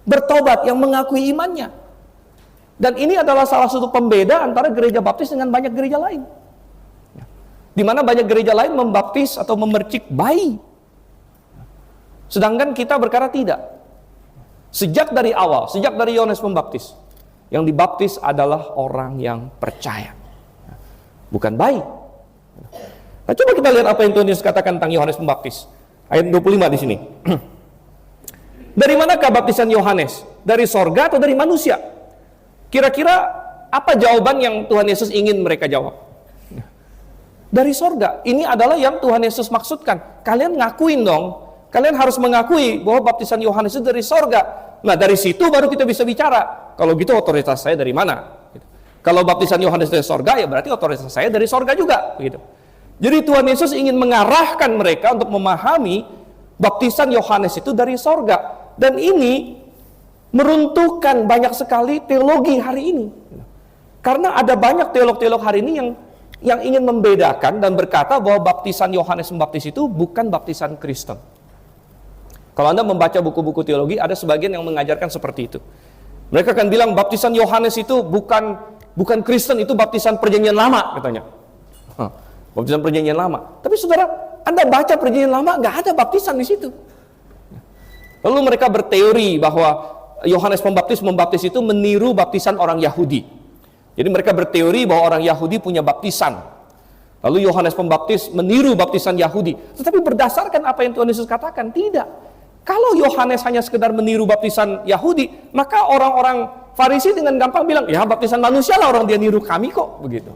bertobat, yang mengakui imannya. Dan ini adalah salah satu pembeda antara gereja baptis dengan banyak gereja lain. Di mana banyak gereja lain membaptis atau memercik bayi. Sedangkan kita berkata tidak. Sejak dari awal, sejak dari Yohanes Pembaptis, yang dibaptis adalah orang yang percaya. Bukan bayi. Nah, coba kita lihat apa yang Tuhan Yesus katakan tentang Yohanes Pembaptis. Ayat 25 di sini. Dari manakah baptisan Yohanes? Dari sorga atau dari manusia? Kira-kira apa jawaban yang Tuhan Yesus ingin mereka jawab? Dari sorga. Ini adalah yang Tuhan Yesus maksudkan. Kalian ngakuin dong. Kalian harus mengakui bahwa baptisan Yohanes itu dari sorga. Nah, dari situ baru kita bisa bicara. Kalau gitu otoritas saya dari mana? Kalau baptisan Yohanes dari sorga, ya berarti otoritas saya dari sorga juga. Jadi Tuhan Yesus ingin mengarahkan mereka untuk memahami baptisan Yohanes itu dari sorga. Dan ini meruntuhkan banyak sekali teologi hari ini. Karena ada banyak teolog-teolog hari ini yang ingin membedakan dan berkata bahwa baptisan Yohanes Pembaptis itu bukan baptisan Kristen. Kalau Anda membaca buku-buku teologi, ada sebagian yang mengajarkan seperti itu. Mereka akan bilang baptisan Yohanes itu bukan Kristen, itu baptisan perjanjian lama, katanya. Baptisan perjanjian lama. Tapi saudara, Anda baca perjanjian lama, nggak ada baptisan di situ. Lalu mereka berteori bahwa Yohanes Pembaptis membaptis itu meniru baptisan orang Yahudi. Jadi mereka berteori bahwa orang Yahudi punya baptisan. Lalu Yohanes Pembaptis meniru baptisan Yahudi. Tetapi berdasarkan apa yang Tuhan Yesus katakan, tidak. Kalau Yohanes hanya sekedar meniru baptisan Yahudi, maka orang-orang Farisi dengan gampang bilang, ya baptisan manusia lah orang dia niru kami kok, begitu.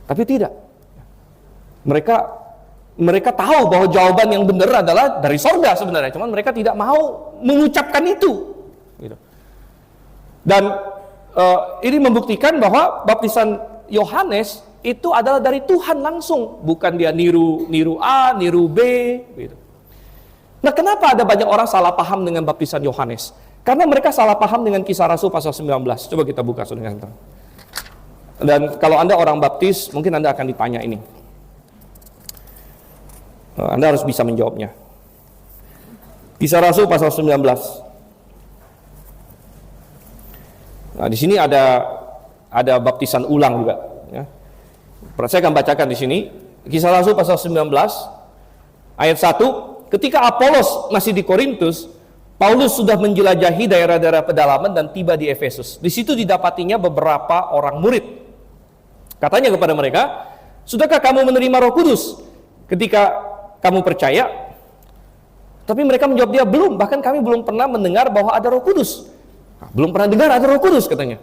Tapi tidak. Mereka tahu bahwa jawaban yang benar adalah dari sorga sebenarnya, cuman mereka tidak mau mengucapkan itu. Dan ini membuktikan bahwa baptisan Yohanes itu adalah dari Tuhan langsung, bukan dia niru A, niru B. Nah, kenapa ada banyak orang salah paham dengan baptisan Yohanes? Karena mereka salah paham dengan Kisah Rasul pasal 19. Coba kita buka saudara. Dan kalau Anda orang baptis, mungkin Anda akan ditanya ini. Anda harus bisa menjawabnya. Kisah Rasul pasal 19. Nah, di sini ada baptisan ulang juga. Ya. Saya akan bacakan di sini. Kisah Rasul pasal 19 ayat 1. Ketika Apolos masih di Korintus, Paulus sudah menjelajahi daerah-daerah pedalaman dan tiba di Efesus. Di situ didapatinya beberapa orang murid. Katanya kepada mereka, sudahkah kamu menerima Roh Kudus ketika kamu percaya? Tapi mereka menjawab dia, belum, bahkan kami belum pernah mendengar bahwa ada Roh Kudus. Belum pernah dengar ada Roh Kudus, katanya.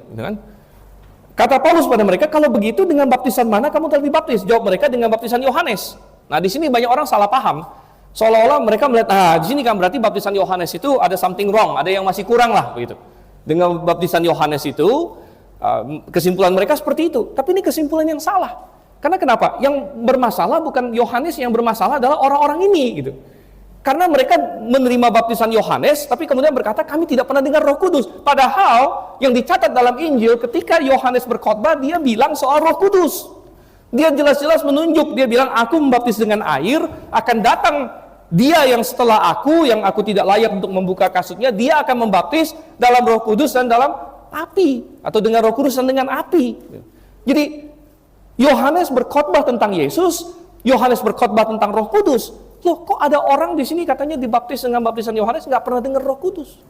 Kata Paulus pada mereka, kalau begitu dengan baptisan mana kamu telah dibaptis? Jawab mereka, dengan baptisan Yohanes. Nah, di sini banyak orang salah paham. Seolah-olah mereka melihat, di sini kan berarti baptisan Yohanes itu ada something wrong, ada yang masih kurang lah, begitu. Dengan baptisan Yohanes itu, kesimpulan mereka seperti itu. Tapi ini kesimpulan yang salah. Karena kenapa? Yang bermasalah bukan Yohanes, yang bermasalah adalah orang-orang ini, gitu. Karena mereka menerima baptisan Yohanes, tapi kemudian berkata, kami tidak pernah dengar Roh Kudus. Padahal yang dicatat dalam Injil, ketika Yohanes berkhotbah, dia bilang soal Roh Kudus. Dia jelas-jelas menunjuk, dia bilang, aku membaptis dengan air, akan datang Dia yang setelah aku, yang aku tidak layak untuk membuka kasutnya, dia akan membaptis dalam Roh Kudus dan dalam api, atau dengan Roh Kudus dan dengan api. Jadi Yohanes berkhotbah tentang Yesus, Yohanes berkhotbah tentang Roh Kudus. Loh, kok ada orang di sini katanya dibaptis dengan baptisan Yohanes, nggak pernah dengar Roh Kudus?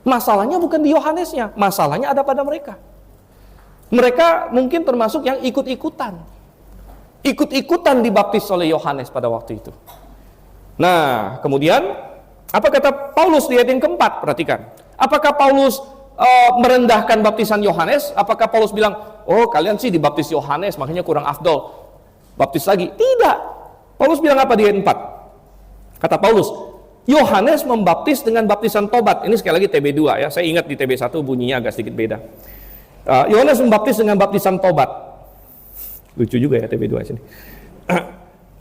Masalahnya bukan di Yohanesnya, masalahnya ada pada mereka. Mereka mungkin termasuk yang ikut-ikutan dibaptis oleh Yohanes pada waktu itu. Nah, kemudian apa kata Paulus di ayat yang keempat? Perhatikan. Apakah Paulus merendahkan baptisan Yohanes? Apakah Paulus bilang, oh kalian sih dibaptis Yohanes, makanya kurang afdol, baptis lagi? Tidak. Paulus bilang apa di ayat 4? Kata Paulus, Yohanes membaptis dengan baptisan tobat. Ini sekali lagi TB2 ya. Saya ingat di TB1 bunyinya agak sedikit beda. Yohanes membaptis dengan baptisan tobat. Lucu juga ya TB2 sini.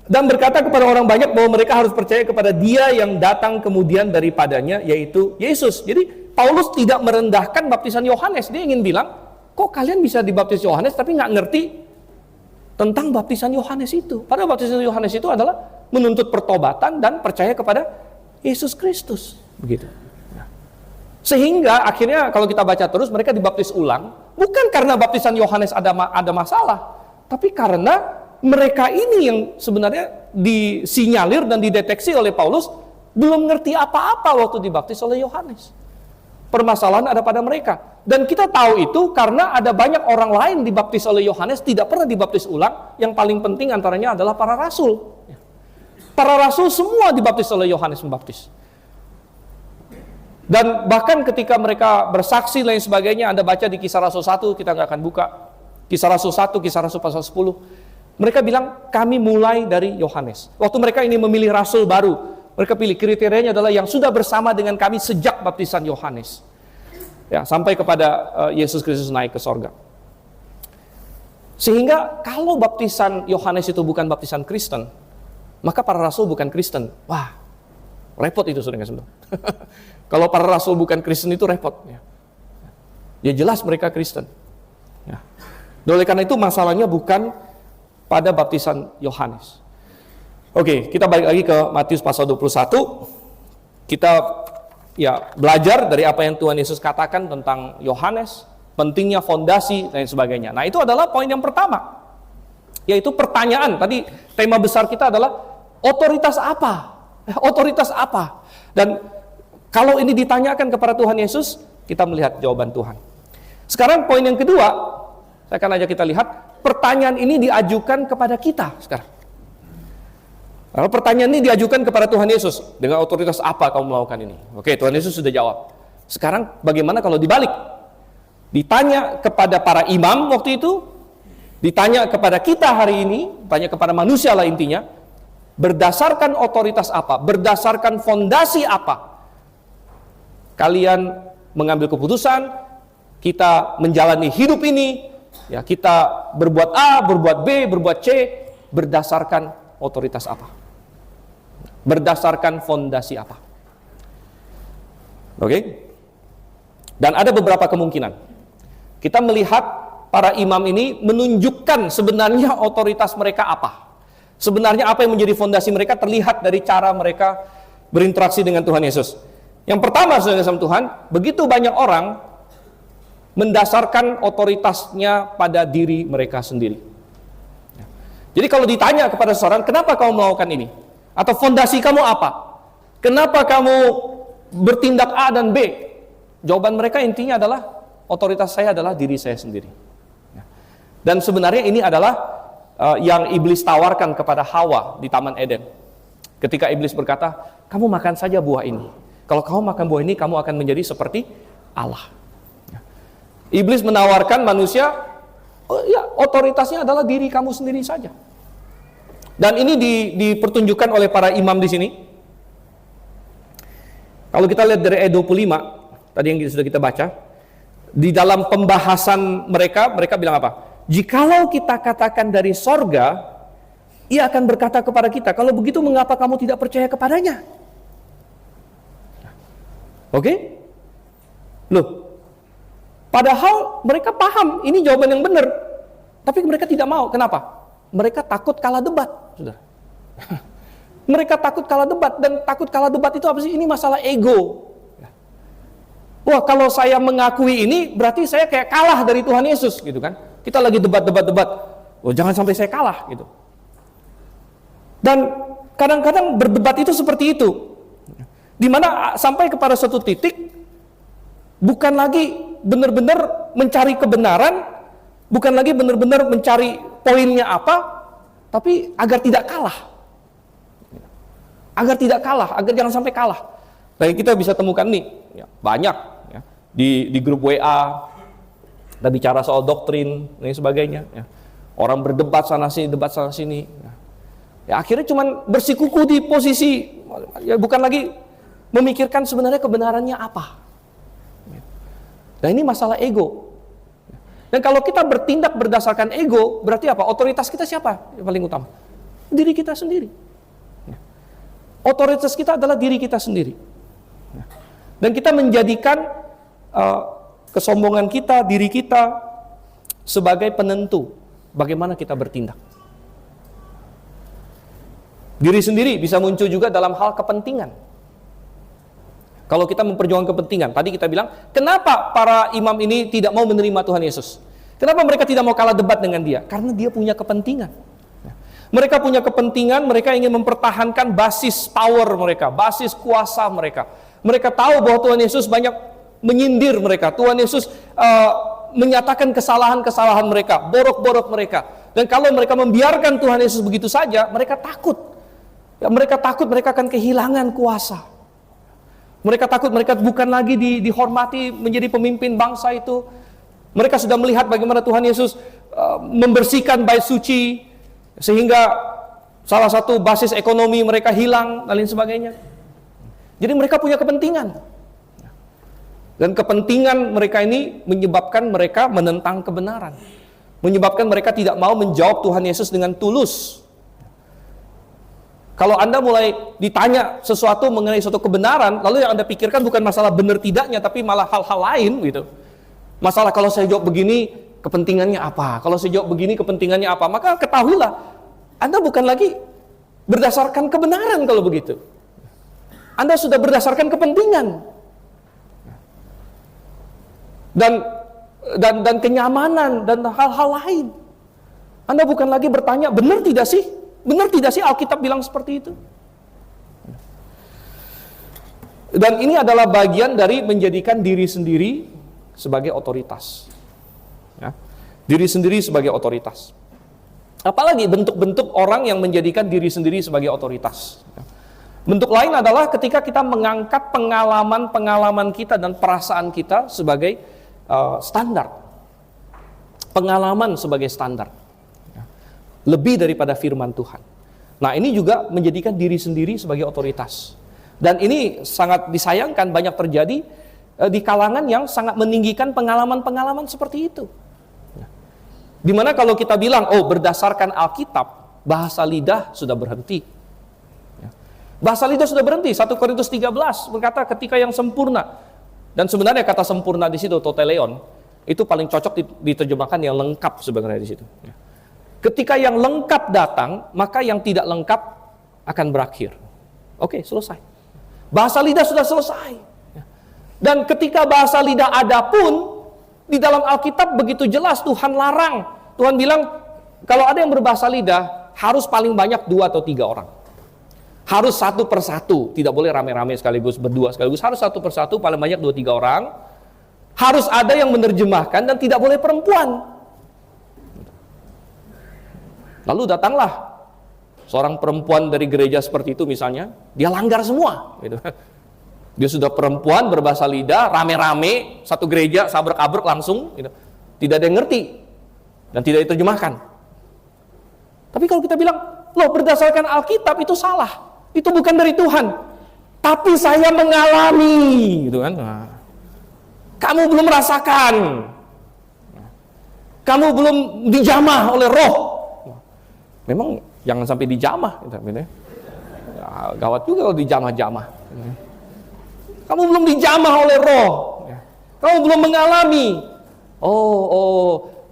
Dan berkata kepada orang banyak bahwa mereka harus percaya kepada Dia yang datang kemudian daripadanya, yaitu Yesus. Jadi Paulus tidak merendahkan baptisan Yohanes. Dia ingin bilang, kok kalian bisa dibaptis Yohanes tapi nggak ngerti tentang baptisan Yohanes itu. Padahal baptisan Yohanes itu adalah menuntut pertobatan dan percaya kepada Yesus Kristus. Begitu. Sehingga akhirnya kalau kita baca terus, mereka dibaptis ulang, bukan karena baptisan Yohanes ada masalah, tapi karena mereka ini yang sebenarnya disinyalir dan dideteksi oleh Paulus belum ngerti apa-apa waktu dibaptis oleh Yohanes. Permasalahan ada pada mereka. Dan kita tahu itu karena ada banyak orang lain dibaptis oleh Yohanes tidak pernah dibaptis ulang. Yang paling penting antaranya adalah para rasul. Para rasul semua dibaptis oleh Yohanes membaptis. Dan bahkan ketika mereka bersaksi lain sebagainya, Anda baca di Kisah Rasul 1, kita nggak akan buka. Kisah Rasul 1, Kisah Rasul pasal 10. Mereka bilang, kami mulai dari Yohanes. Waktu mereka ini memilih rasul baru, mereka pilih kriterianya adalah yang sudah bersama dengan kami sejak baptisan Yohanes. Ya, sampai kepada Yesus Kristus naik ke sorga. Sehingga kalau baptisan Yohanes itu bukan baptisan Kristen, maka para rasul bukan Kristen. Wah, repot itu saudara. Kalau para rasul bukan Kristen itu repot. Ya jelas mereka Kristen. Ya. Oleh karena itu masalahnya bukan pada baptisan Yohanes. Oke, kita balik lagi ke Matius pasal 21. Kita belajar dari apa yang Tuhan Yesus katakan tentang Yohanes, pentingnya fondasi dan sebagainya. Nah, itu adalah poin yang pertama. Yaitu pertanyaan. Tadi tema besar kita adalah otoritas apa? Otoritas apa? Dan kalau ini ditanyakan kepada Tuhan Yesus, kita melihat jawaban Tuhan. Sekarang poin yang kedua, saya akan ajak kita lihat, pertanyaan ini diajukan kepada kita sekarang. Lalu pertanyaan ini diajukan kepada Tuhan Yesus, dengan otoritas apa kamu melakukan ini? Oke, Tuhan Yesus sudah jawab. Sekarang bagaimana kalau dibalik? Ditanya kepada para imam waktu itu, ditanya kepada kita hari ini, tanya kepada manusia lah intinya, berdasarkan otoritas apa? Berdasarkan fondasi apa? Kalian mengambil keputusan, kita menjalani hidup ini, ya kita berbuat A, berbuat B, berbuat C, berdasarkan otoritas apa? Berdasarkan fondasi apa? Oke? Dan ada beberapa kemungkinan. Kita melihat para imam ini menunjukkan sebenarnya otoritas mereka apa. Sebenarnya apa yang menjadi fondasi mereka terlihat dari cara mereka berinteraksi dengan Tuhan Yesus. Yang pertama, saudara sama Tuhan, begitu banyak orang mendasarkan otoritasnya pada diri mereka sendiri. Jadi kalau ditanya kepada seseorang, kenapa kamu melakukan ini? Atau fondasi kamu apa? Kenapa kamu bertindak A dan B? Jawaban mereka intinya adalah, otoritas saya adalah diri saya sendiri. Dan sebenarnya ini adalah yang iblis tawarkan kepada Hawa di Taman Eden. Ketika iblis berkata, kamu makan saja buah ini. Kalau kamu makan buah ini, kamu akan menjadi seperti Allah. Iblis menawarkan manusia, otoritasnya adalah diri kamu sendiri saja. Dan ini dipertunjukkan oleh para imam di sini. Kalau kita lihat dari ayat 25, tadi yang sudah kita baca, di dalam pembahasan mereka bilang apa? Jikalau kita katakan dari sorga, ia akan berkata kepada kita, kalau begitu mengapa kamu tidak percaya kepadanya? Oke? Loh, padahal mereka paham, ini jawaban yang benar. Tapi mereka tidak mau, kenapa? Mereka takut kalah debat, saudara. Mereka takut kalah debat, dan takut kalah debat itu apa sih? Ini masalah ego. Wah, kalau saya mengakui ini, berarti saya kayak kalah dari Tuhan Yesus, gitu kan? Kita lagi debat. Oh, jangan sampai saya kalah, gitu. Dan kadang-kadang berdebat itu seperti itu, dimana sampai kepada suatu titik, bukan lagi benar-benar mencari kebenaran, bukan lagi benar-benar mencari poinnya apa, tapi agar tidak kalah. Agar tidak kalah, agar jangan sampai kalah. Baik, kita bisa temukan nih, ya, banyak ya, di grup WA, kita bicara soal doktrin dan sebagainya. Ya. Orang berdebat sana sini, debat sana sini. Ya, akhirnya cuman bersikuku di posisi, ya, bukan lagi memikirkan sebenarnya kebenarannya apa. Dan ini masalah ego. Dan kalau kita bertindak berdasarkan ego, berarti apa? Otoritas kita siapa yang paling utama? Diri kita sendiri. Otoritas kita adalah diri kita sendiri. Dan kita menjadikan kesombongan kita, diri kita sebagai penentu bagaimana kita bertindak. Diri sendiri bisa muncul juga dalam hal kepentingan. Kalau kita memperjuangkan kepentingan, tadi kita bilang, kenapa para imam ini tidak mau menerima Tuhan Yesus? Kenapa mereka tidak mau kalah debat dengan dia? Karena dia punya kepentingan. Mereka punya kepentingan, mereka ingin mempertahankan basis power mereka, basis kuasa mereka. Mereka tahu bahwa Tuhan Yesus banyak menyindir mereka. Tuhan Yesus menyatakan kesalahan-kesalahan mereka, borok-borok mereka. Dan kalau mereka membiarkan Tuhan Yesus begitu saja, mereka takut. Ya, mereka takut mereka akan kehilangan kuasa. Mereka takut mereka bukan lagi dihormati menjadi pemimpin bangsa itu. Mereka sudah melihat bagaimana Tuhan Yesus membersihkan bait suci, sehingga salah satu basis ekonomi mereka hilang dan lain sebagainya. Jadi mereka punya kepentingan. Dan kepentingan mereka ini menyebabkan mereka menentang kebenaran. Menyebabkan mereka tidak mau menjawab Tuhan Yesus dengan tulus. Kalau Anda mulai ditanya sesuatu mengenai suatu kebenaran, lalu yang Anda pikirkan bukan masalah benar tidaknya, tapi malah hal-hal lain gitu. Masalah kalau saya jawab begini, kepentingannya apa? Kalau saya jawab begini, kepentingannya apa? Maka ketahuilah, Anda bukan lagi berdasarkan kebenaran kalau begitu. Anda sudah berdasarkan kepentingan. Dan kenyamanan dan hal-hal lain. Anda bukan lagi bertanya, benar tidak sih? Benar tidak sih Alkitab bilang seperti itu? Dan ini adalah bagian dari menjadikan diri sendiri sebagai otoritas. Ya. Diri sendiri sebagai otoritas. Apalagi bentuk-bentuk orang yang menjadikan diri sendiri sebagai otoritas. Bentuk lain adalah ketika kita mengangkat pengalaman-pengalaman kita dan perasaan kita sebagai standar. Pengalaman sebagai standar. Lebih daripada firman Tuhan. Nah, ini juga menjadikan diri sendiri sebagai otoritas. Dan ini sangat disayangkan banyak terjadi di kalangan yang sangat meninggikan pengalaman-pengalaman seperti itu. Dimana kalau kita bilang, oh berdasarkan Alkitab, bahasa lidah sudah berhenti. Bahasa lidah sudah berhenti. 1 Korintus 13 berkata ketika yang sempurna. Dan sebenarnya kata sempurna di situ, toteleon, itu paling cocok diterjemahkan yang lengkap sebenarnya di situ. Ketika yang lengkap datang, maka yang tidak lengkap akan berakhir. Oke, selesai. Bahasa lidah sudah selesai. Dan ketika bahasa lidah ada pun, di dalam Alkitab begitu jelas Tuhan larang. Tuhan bilang, kalau ada yang berbahasa lidah, harus paling banyak 2 atau 3 orang. Harus satu persatu, tidak boleh rame-rame sekaligus, berdua sekaligus. Harus satu persatu, paling banyak 2-3 orang. Harus ada yang menerjemahkan dan tidak boleh perempuan. Lalu datanglah seorang perempuan dari gereja seperti itu misalnya, dia langgar semua. Gitu. Dia sudah perempuan berbahasa lidah, rame-rame, satu gereja, sabrek-abrek langsung. Gitu. Tidak ada yang ngerti dan tidak diterjemahkan. Tapi kalau kita bilang, loh berdasarkan Alkitab itu salah, itu bukan dari Tuhan. Tapi saya mengalami, gitu kan? Nah, kamu belum merasakan, kamu belum dijamah oleh Roh. Memang jangan sampai dijamah, gitu, ya, gawat juga kalau dijamah-jamah. Kamu belum dijamah oleh Roh, kamu belum mengalami.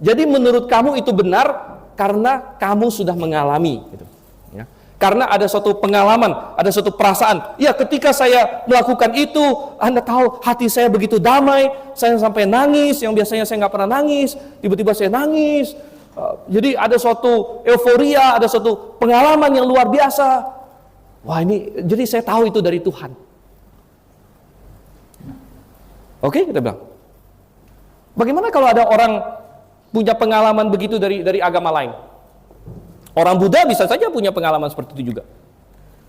Jadi menurut kamu itu benar karena kamu sudah mengalami. Gitu. Ya. Karena ada suatu pengalaman, ada suatu perasaan. Ya, ketika saya melakukan itu, Anda tahu hati saya begitu damai, saya sampai nangis, yang biasanya saya nggak pernah nangis, tiba-tiba saya nangis. Jadi ada suatu euforia, ada suatu pengalaman yang luar biasa. Wah, ini, jadi saya tahu itu dari Tuhan. Oke, kita bilang. Bagaimana kalau ada orang punya pengalaman begitu dari agama lain? Orang Buddha bisa saja punya pengalaman seperti itu juga,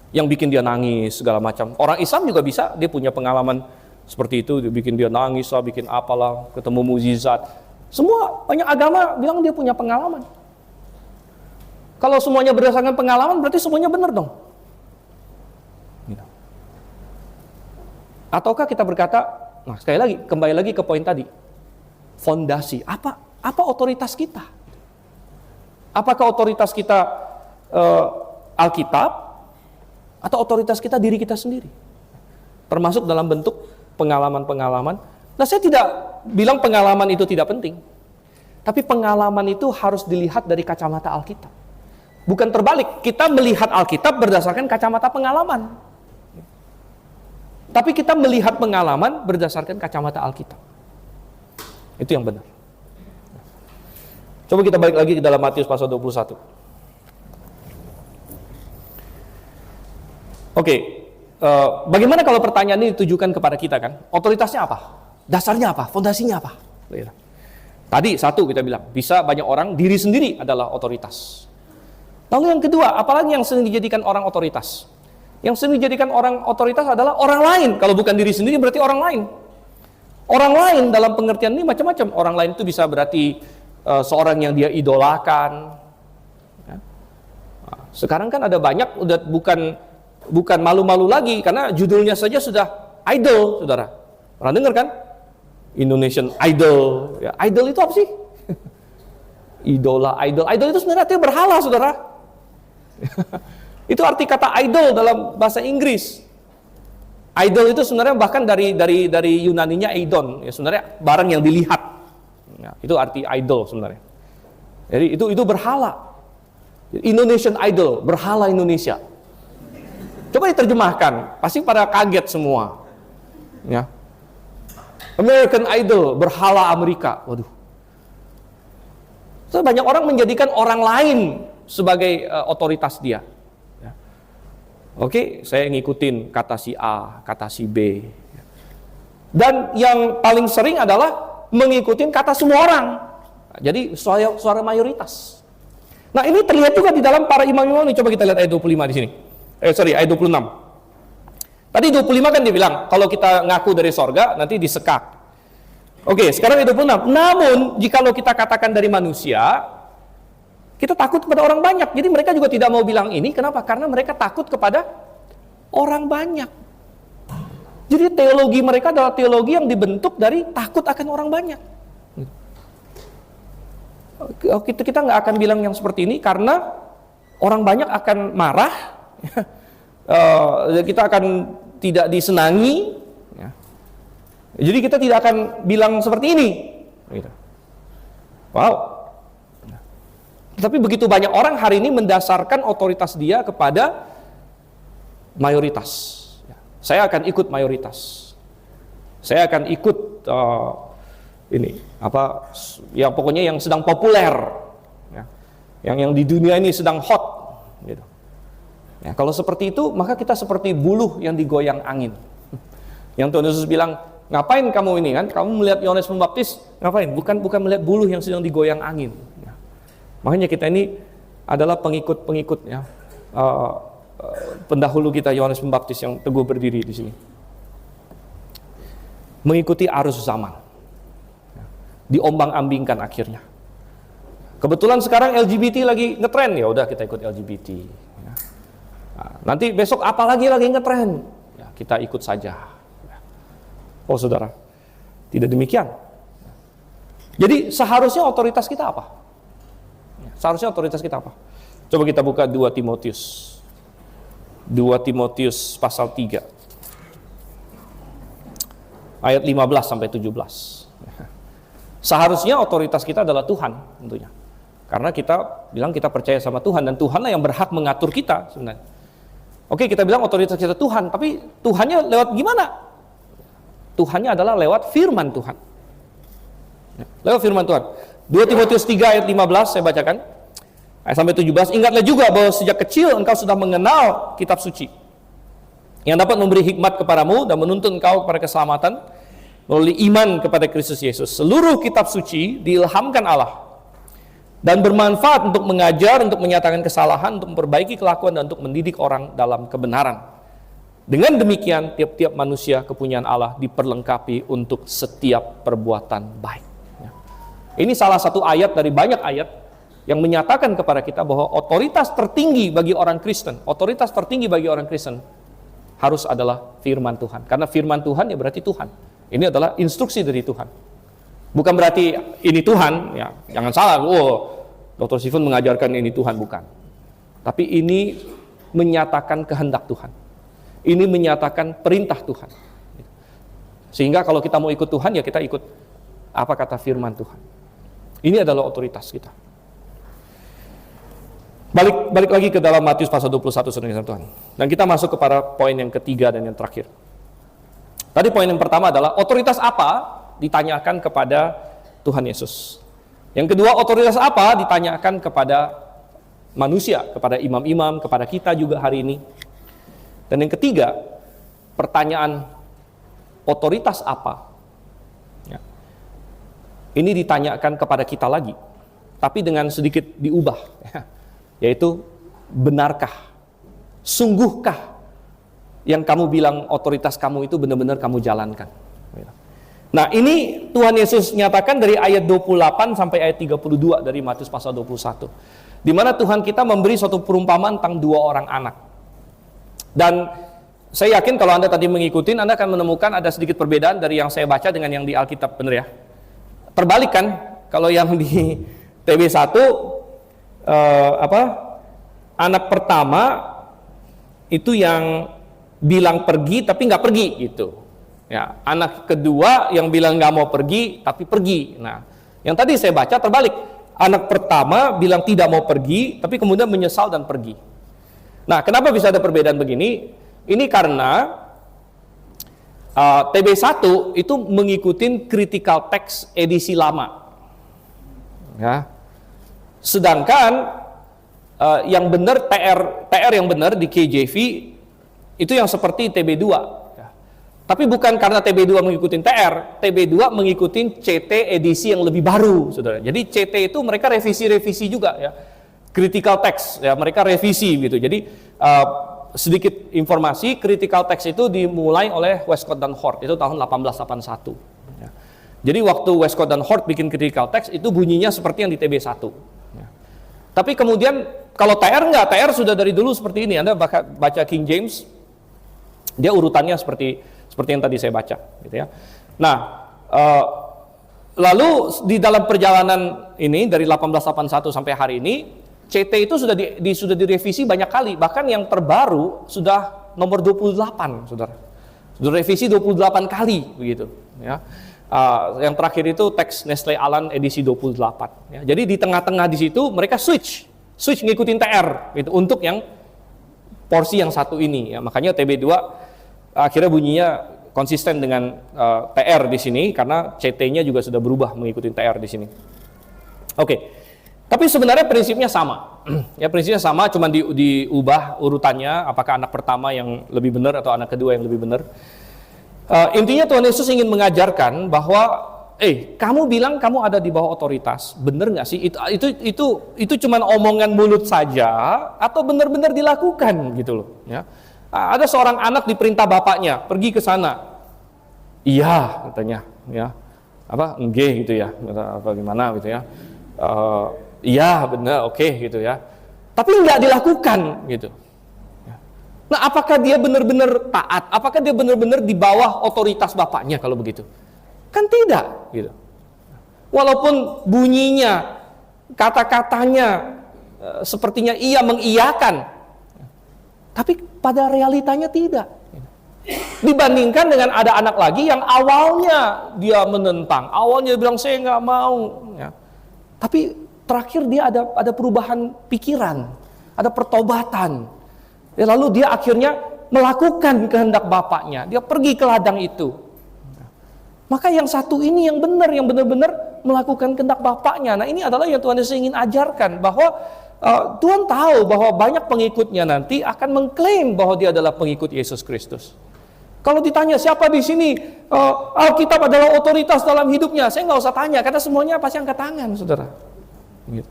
yang bikin dia nangis segala macam. Orang Islam juga bisa, dia punya pengalaman seperti itu, dia bikin dia nangis lah, bikin apalah, ketemu mukjizat. Semua banyak agama bilang dia punya pengalaman. Kalau semuanya berdasarkan pengalaman, berarti semuanya benar dong. Gitu. Ataukah kita berkata, nah sekali lagi, kembali lagi ke poin tadi, fondasi, apa otoritas kita? Apakah otoritas kita Alkitab atau otoritas kita diri kita sendiri? Termasuk dalam bentuk pengalaman-pengalaman. Nah, saya tidak bilang pengalaman itu tidak penting. Tapi pengalaman itu harus dilihat dari kacamata Alkitab. Bukan terbalik, kita melihat Alkitab berdasarkan kacamata pengalaman. Tapi kita melihat pengalaman berdasarkan kacamata Alkitab. Itu yang benar. Coba kita balik lagi ke dalam Matius pasal 21. Oke, bagaimana kalau pertanyaan ini ditujukan kepada kita kan? Otoritasnya apa? Dasarnya apa? Fondasinya apa? Tadi satu kita bilang, bisa banyak orang, diri sendiri adalah otoritas. Lalu yang kedua, apalagi yang sering dijadikan orang otoritas? Yang sering dijadikan orang otoritas adalah orang lain. Kalau bukan diri sendiri berarti orang lain. Orang lain dalam pengertian ini macam-macam. Orang lain itu bisa berarti seorang yang dia idolakan. Ya. Nah, sekarang kan ada banyak, udah bukan malu-malu lagi, karena judulnya saja sudah idol, saudara. Pernah dengar kan? Indonesian Idol. Ya, idol itu apa sih? Idola, idol. Idol itu sebenarnya artinya berhala, saudara. Itu arti kata idol dalam bahasa Inggris. Idol itu sebenarnya bahkan dari Yunaninya eidon, ya sebenarnya barang yang dilihat. Ya, itu arti idol sebenarnya. Jadi itu berhala. Indonesian Idol, berhala Indonesia. Coba diterjemahkan, pasti pada kaget semua. Ya. American Idol, berhala Amerika. Waduh. So, banyak orang menjadikan orang lain sebagai otoritas dia. Ya. Oke, saya ngikutin kata si A, kata si B. Dan yang paling sering adalah mengikuti kata semua orang. Jadi suara mayoritas. Nah, ini terlihat juga di dalam para imam-imam ini. Coba kita lihat ayat 25 di sini. Ayat 26. Tadi 25 kan dia bilang, kalau kita ngaku dari sorga, nanti disekak. Oke, sekarang ayat 26. Namun, jikalau kita katakan dari manusia, kita takut kepada orang banyak. Jadi mereka juga tidak mau bilang ini. Kenapa? Karena mereka takut kepada orang banyak. Jadi teologi mereka adalah teologi yang dibentuk dari takut akan orang banyak. Kita nggak akan bilang yang seperti ini karena orang banyak akan marah, kita akan tidak disenangi. Jadi kita tidak akan bilang seperti ini. Wow. Tapi begitu banyak orang hari ini mendasarkan otoritas dia kepada mayoritas. Saya akan ikut mayoritas. Saya akan ikut ya pokoknya yang sedang populer, ya. yang di dunia ini sedang hot. Gitu. Ya, kalau seperti itu, maka kita seperti buluh yang digoyang angin. Yang Tuhan Yesus bilang, ngapain kamu ini kan? Kamu melihat Yohanes Pembaptis, ngapain? Bukan melihat buluh yang sedang digoyang angin. Ya. Makanya kita ini adalah pengikut-pengikut, ya. Pendahulu kita Yohanes Pembaptis yang teguh berdiri di sini, mengikuti arus zaman, diombang-ambingkan akhirnya. Kebetulan sekarang LGBT lagi ngetren, ya udah kita ikut LGBT. Nah, nanti besok apa lagi ngetren, ya kita ikut saja. Oh saudara, tidak demikian. Jadi seharusnya otoritas kita apa? Seharusnya otoritas kita apa? Coba kita buka 2 Timotius. 2 Timotius pasal 3 ayat 15 sampai 17. Seharusnya otoritas kita adalah Tuhan tentunya. Karena kita bilang kita percaya sama Tuhan, dan Tuhanlah yang berhak mengatur kita sebenarnya. Oke, kita bilang otoritas kita Tuhan, tapi Tuhannya lewat gimana? Tuhannya adalah lewat firman Tuhan. Lewat firman Tuhan. 2 Timotius 3 ayat 15 saya bacakan. Ayat sampai 17, ingatlah juga bahwa sejak kecil engkau sudah mengenal kitab suci yang dapat memberi hikmat kepadamu dan menuntun engkau kepada keselamatan melalui iman kepada Kristus Yesus. Seluruh kitab suci diilhamkan Allah dan bermanfaat untuk mengajar, untuk menyatakan kesalahan, untuk memperbaiki kelakuan, dan untuk mendidik orang dalam kebenaran. Dengan demikian, tiap-tiap manusia kepunyaan Allah diperlengkapi untuk setiap perbuatan baik. Ini salah satu ayat dari banyak ayat yang menyatakan kepada kita bahwa otoritas tertinggi bagi orang Kristen, harus adalah firman Tuhan. Karena firman Tuhan ya berarti Tuhan. Ini adalah instruksi dari Tuhan. Bukan berarti ini Tuhan, ya jangan salah. Dr. Stephen mengajarkan ini Tuhan, bukan. Tapi ini menyatakan kehendak Tuhan. Ini menyatakan perintah Tuhan. Sehingga kalau kita mau ikut Tuhan, ya kita ikut apa kata firman Tuhan. Ini adalah otoritas kita. Balik lagi ke dalam Matius pasal 21, saudara Tuhan. Dan kita masuk kepada poin yang ketiga dan yang terakhir. Tadi poin yang pertama adalah otoritas apa ditanyakan kepada Tuhan Yesus. Yang kedua, otoritas apa ditanyakan kepada manusia, kepada imam-imam, kepada kita juga hari ini. Dan yang ketiga, pertanyaan otoritas apa? Ya. Ini ditanyakan kepada kita lagi, tapi dengan sedikit diubah, ya. Yaitu benarkah, sungguhkah yang kamu bilang otoritas kamu itu benar-benar kamu jalankan? Nah, ini Tuhan Yesus nyatakan dari ayat 28 sampai ayat 32 dari Matius pasal 21. Di mana Tuhan kita memberi suatu perumpamaan tentang 2 orang anak. Dan saya yakin kalau Anda tadi mengikuti, Anda akan menemukan ada sedikit perbedaan dari yang saya baca dengan yang di Alkitab, benar ya? Terbalik kan? Kalau yang di TB1 anak pertama itu yang bilang pergi tapi nggak pergi gitu. Ya, anak kedua yang bilang nggak mau pergi tapi pergi. Nah, yang tadi saya baca terbalik. Anak pertama bilang tidak mau pergi tapi kemudian menyesal dan pergi. Nah, kenapa bisa ada perbedaan begini? Ini karena TB1 itu mengikuti critical text edisi lama. Ya. Sedangkan yang benar TR yang benar di KJV itu yang seperti TB2. Tapi bukan karena TB2 mengikuti TR, TB2 mengikuti CT edisi yang lebih baru, saudara. Jadi CT itu mereka revisi juga, ya. Critical text, ya, mereka revisi gitu. Jadi sedikit informasi, critical text itu dimulai oleh Westcott dan Hort, itu tahun 1881. Ya. Jadi waktu Westcott dan Hort bikin critical text itu bunyinya seperti yang di TB1. Ya. Tapi kemudian kalau TR enggak, TR sudah dari dulu seperti ini. Anda baca King James, dia urutannya seperti yang tadi saya baca, gitu ya. Nah, lalu di dalam perjalanan ini dari 1881 sampai hari ini, CT itu sudah direvisi banyak kali. Bahkan yang terbaru sudah nomor 28, saudara. Sudah revisi 28 kali, begitu. Ya. Yang terakhir itu teks Nestle Aland edisi 28. Ya. Jadi di tengah-tengah di situ mereka switch ngikutin TR, gitu, untuk yang porsi yang satu ini. Ya. Makanya TB2 akhirnya bunyinya konsisten dengan TR di sini karena CT-nya juga sudah berubah mengikuti TR di sini. Oke. Tapi sebenarnya prinsipnya sama. Ya, prinsipnya sama, cuma diubah urutannya, apakah anak pertama yang lebih benar atau anak kedua yang lebih benar. Intinya Tuhan Yesus ingin mengajarkan bahwa kamu bilang kamu ada di bawah otoritas, benar nggak sih? Itu cuma omongan mulut saja atau benar-benar dilakukan gitu loh, ya. Ada seorang anak diperintah bapaknya pergi ke sana. Iya, katanya, ya. Enggak gitu ya. Apa gimana gitu ya. Iya, benar, oke gitu ya. Tapi nggak dilakukan gitu. Nah, apakah dia benar-benar taat? Apakah dia benar-benar di bawah otoritas bapaknya kalau begitu? Kan tidak gitu. Walaupun bunyinya, kata-katanya sepertinya ia mengiyakan, tapi pada realitanya tidak. Dibandingkan dengan ada anak lagi yang awalnya dia menentang, awalnya dia bilang saya nggak mau, ya. Tapi terakhir dia ada perubahan pikiran, ada pertobatan. Ya, lalu dia akhirnya melakukan kehendak bapaknya. Dia pergi ke ladang itu. Maka yang satu ini yang benar, yang benar-benar melakukan kehendak bapaknya. Nah, ini adalah yang Tuhan Yesus ingin ajarkan, bahwa Tuhan tahu bahwa banyak pengikutnya nanti akan mengklaim bahwa dia adalah pengikut Yesus Kristus. Kalau ditanya siapa di sini Alkitab adalah otoritas dalam hidupnya, saya nggak usah tanya, karena semuanya pasti angkat tangan, saudara. Gitu.